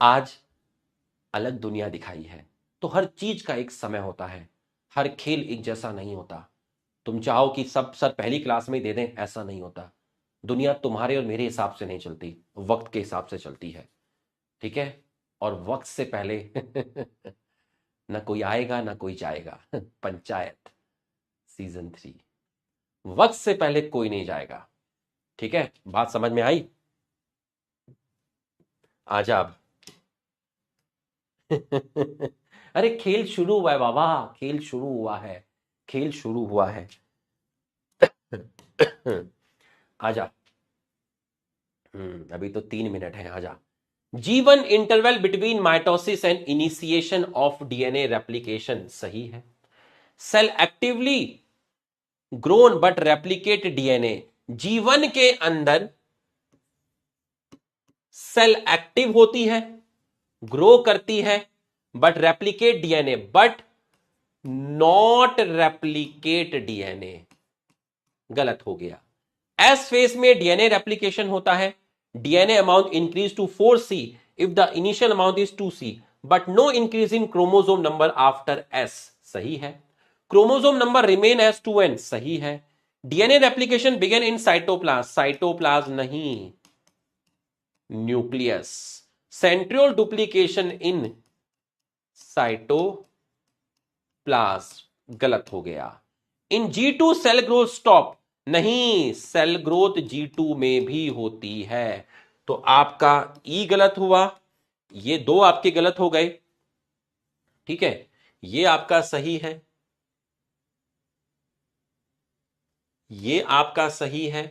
आज अलग दुनिया दिखाई है. तो हर चीज का एक समय होता है, हर खेल एक जैसा नहीं होता. तुम चाहो कि सब सर पहली क्लास में दे दें, ऐसा नहीं होता. दुनिया तुम्हारे और मेरे हिसाब से नहीं चलती, वक्त के हिसाब से चलती है, ठीक है। और वक्त से पहले ना कोई आएगा ना कोई जाएगा। पंचायत सीजन 3, वक्त से पहले कोई नहीं जाएगा, ठीक है। बात समझ में आई? आजा अब। अरे खेल शुरू हुआ है बाबा, खेल शुरू हुआ है, खेल शुरू हुआ है। आजा। अभी तो 3 मिनट है, आजा। G one interval between mitosis and initiation of DNA replication, सही है। Cell actively grown but replicate DNA, G one के अंदर सेल एक्टिव होती है, ग्रो करती है, but replicate DNA, but not replicate DNA, गलत हो गया। एस फेस में डीएनए रेप्लिकेशन होता है, DNA amount increase to 4C if the initial amount is 2C, but no increase in chromosome number after S, सही है। Chromosome number remain as 2N, सही है। DNA replication begin in cytoplasm, cytoplasm नहीं, nucleus. Centriole duplication in cytoplasm, गलत हो गया। In G2 cell growth stop, नहीं, cell growth G2 में भी होती है। तो आपका ई गलत हुआ, ये दो आपके गलत हो गए, ठीक है। ये आपका सही है, ये आपका सही है,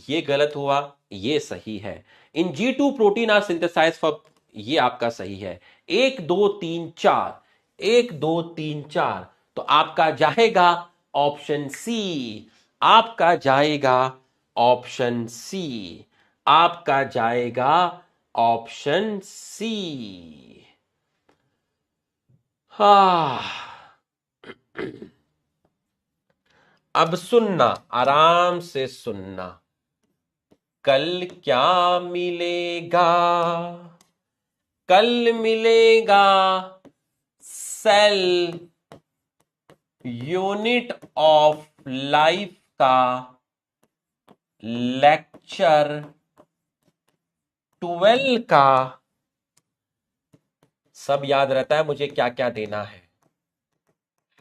ये गलत हुआ, ये सही है। In G2 protein are synthesize for, ये आपका सही है। 1 2 3 4, 1 2 3 4, तो आपका जाएगा ऑप्शन सी, आपका जाएगा ऑप्शन सी, आपका जाएगा ऑप्शन सी। हा, अब सुनना, आराम से सुनना, कल क्या मिलेगा, कल मिलेगा सेल यूनिट ऑफ लाइफ का लेक्चर 12 का, सब याद रहता है मुझे क्या क्या देना है,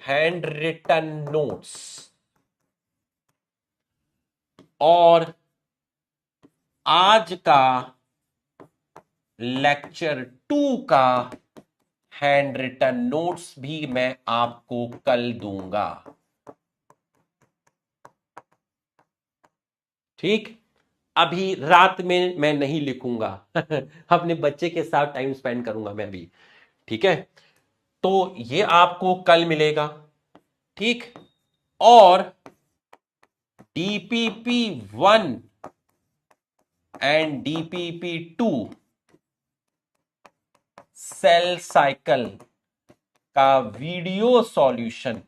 हैंड रिटन नोट्स, और आज का लेक्चर 2 का हैंड रिटन नोट्स भी मैं आपको कल दूंगा, ठीक। अभी रात में मैं नहीं लिखूंगा। अपने बच्चे के साथ टाइम स्पेंड करूंगा मैं भी, ठीक है। तो ये आपको कल मिलेगा, ठीक। और DPP1 and DPP2 cell cycle का video solution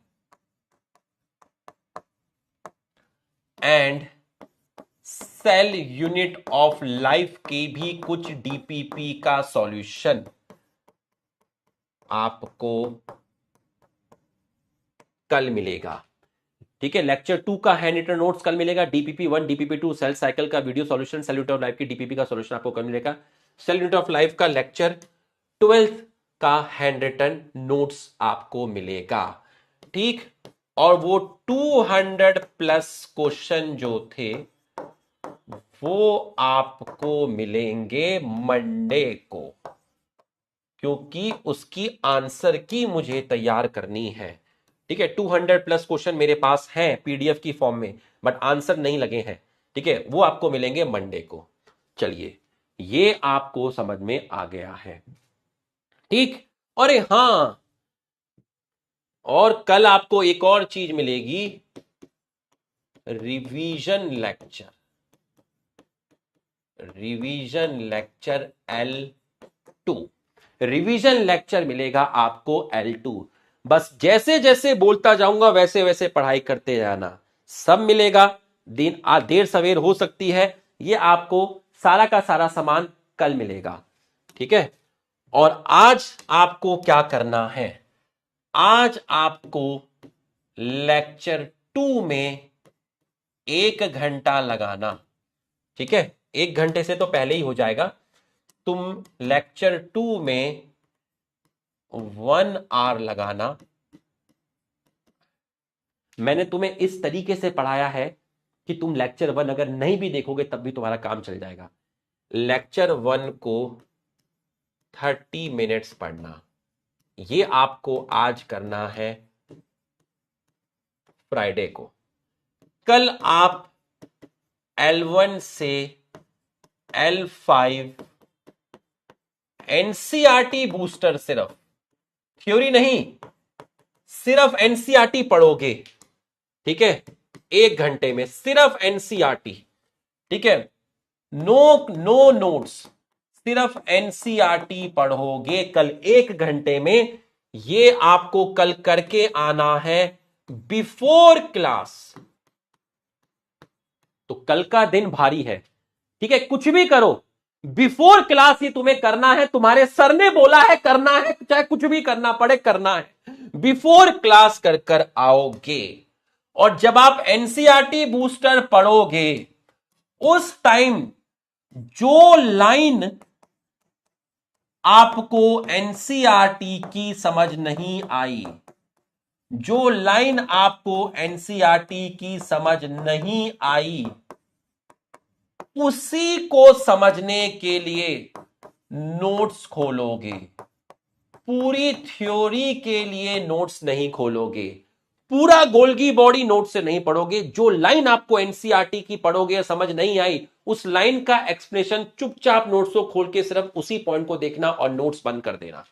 and cell unit of life के भी कुछ DPP का सॉल्यूशन आपको कल मिलेगा, ठीक है। लेक्चर 2 का हैंड रिटन नोट्स कल मिलेगा, DPP1 DPP2 सेल साइकिल का video solution, cell unit of life की DPP का सॉल्यूशन आपको कल मिलेगा, सेल यूनिट ऑफ लाइफ का लेक्चर 12 का हैंड रिटन नोट्स आपको मिलेगा, ठीक। और वो 200 प्लस क्वेश्चन जो थे वो आपको मिलेंगे मंडे को, क्योंकि उसकी आंसर की मुझे तैयार करनी है, ठीक है। 200 प्लस क्वेश्चन मेरे पास हैं PDF की फॉर्म में, बट आंसर नहीं लगे हैं, ठीक है। वो आपको मिलेंगे मंडे को। चलिए, ये आपको समझ में आ गया है, ठीक। अरे हां, और कल आपको एक और चीज मिलेगी, revision lecture, revision lecture L2, revision lecture मिलेगा आपको L2। बस जैसे जैसे बोलता जाऊंगा वैसे वैसे पढ़ाई करते जाना, सब मिलेगा। दिन देर सवेर हो सकती है, ये आपको सारा का सारा सामान कल मिलेगा, ठीक है। और आज आपको क्या करना है, आज आपको लेक्चर 2 में 1 घंटा लगाना, ठीक है, 1 घंटे से तो पहले ही हो जाएगा। तुम लेक्चर 2 में 1 आवर लगाना। मैंने तुम्हें इस तरीके से पढ़ाया है कि तुम लेक्चर 1 अगर नहीं भी देखोगे तब भी तुम्हारा काम चल जाएगा। लेक्चर 1 को 30 मिनट्स पढ़ना, ये आपको आज करना है फ्राइडे को। कल आप L1 से L5 एनसीईआरटी बूस्टर, सिर्फ थ्योरी नहीं, सिर्फ एनसीईआरटी पढ़ोगे। ठीक है, 1 घंटे में सिर्फ एनसीईआरटी। ठीक है, नो नोट्स, सिर्फ एनसीईआरटी पढ़ोगे कल 1 घंटे में। ये आपको कल करके आना है बिफोर क्लास। तो कल का दिन भारी है। ठीक है, कुछ भी करो, बिफोर क्लास ये तुम्हें करना है। तुम्हारे सर ने बोला है करना है, चाहे कुछ भी करना पड़े करना है। बिफोर क्लास कर कर आओगे। और जब आप एनसीईआरटी बूस्टर पढ़ोगे उस टाइम जो लाइन आपको एनसीईआरटी की समझ नहीं आई, जो लाइन आपको एनसीईआरटी की समझ नहीं आई, उसी को समझने के लिए नोट्स खोलोगे। पूरी थ्योरी के लिए नोट्स नहीं खोलोगे, पूरा गोल्गी बॉडी नोट से नहीं पढ़ोगे। जो लाइन आपको एनसीईआरटी की पढ़ोगे समझ नहीं आई, उस लाइन का एक्सप्लेनेशन चुपचाप नोट्स को खोल के सिर्फ उसी पॉइंट को देखना और नोट्स बंद कर देना।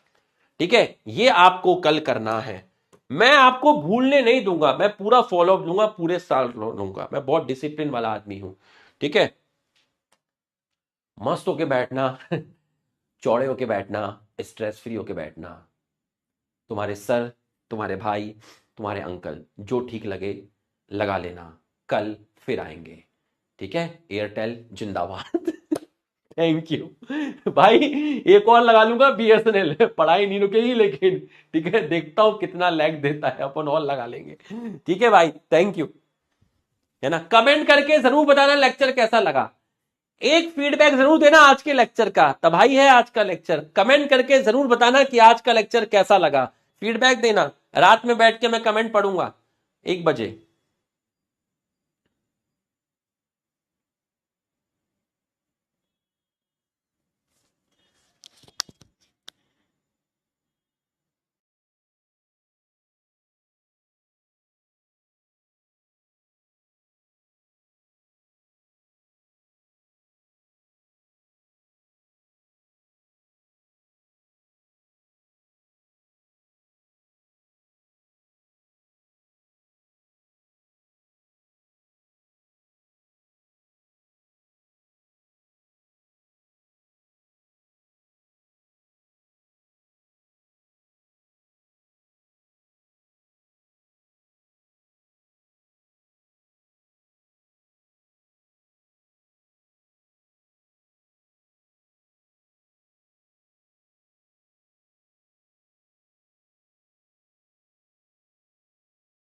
ठीक है, ये आपको कल करना है। मैं आपको भूलने नहीं दूंगा, मैं पूरा फॉलोअप लूंगा, पूरे साल लूंगा। मैं बहुत डिसिप्लिन वाला आदमी हूं। ठीक है, मस्त होके बैठना चौड़े होके बैठना, स्ट्रेस फ्री होके बैठना। तुम्हारे सर, तुम्हारे भाई, तुम्हारे अंकल, जो ठीक लगे लगा लेना। कल फिर आएंगे। ठीक है, एयरटेल जिंदाबाद। थैंक यू भाई। एक और लगा लूंगा बीएसएनएल, पढ़ाई नहीं रुकेगी लेकिन। ठीक है, देखता हूं कितना लैग देता है, अपन और लगा लेंगे। ठीक है भाई, थैंक यू। है ना, कमेंट करके जरूर बताना लेक्चर कैसा लगा। एक फीडबैक जरूर देना आज के लेक्चर का। तबाही है आज का लेक्चर। कमेंट करके जरूर बताना कि आज का लेक्चर कैसा लगा। फीडबैक देना। रात में बैठ के मैं कमेंट पढ़ूंगा 1 बजे।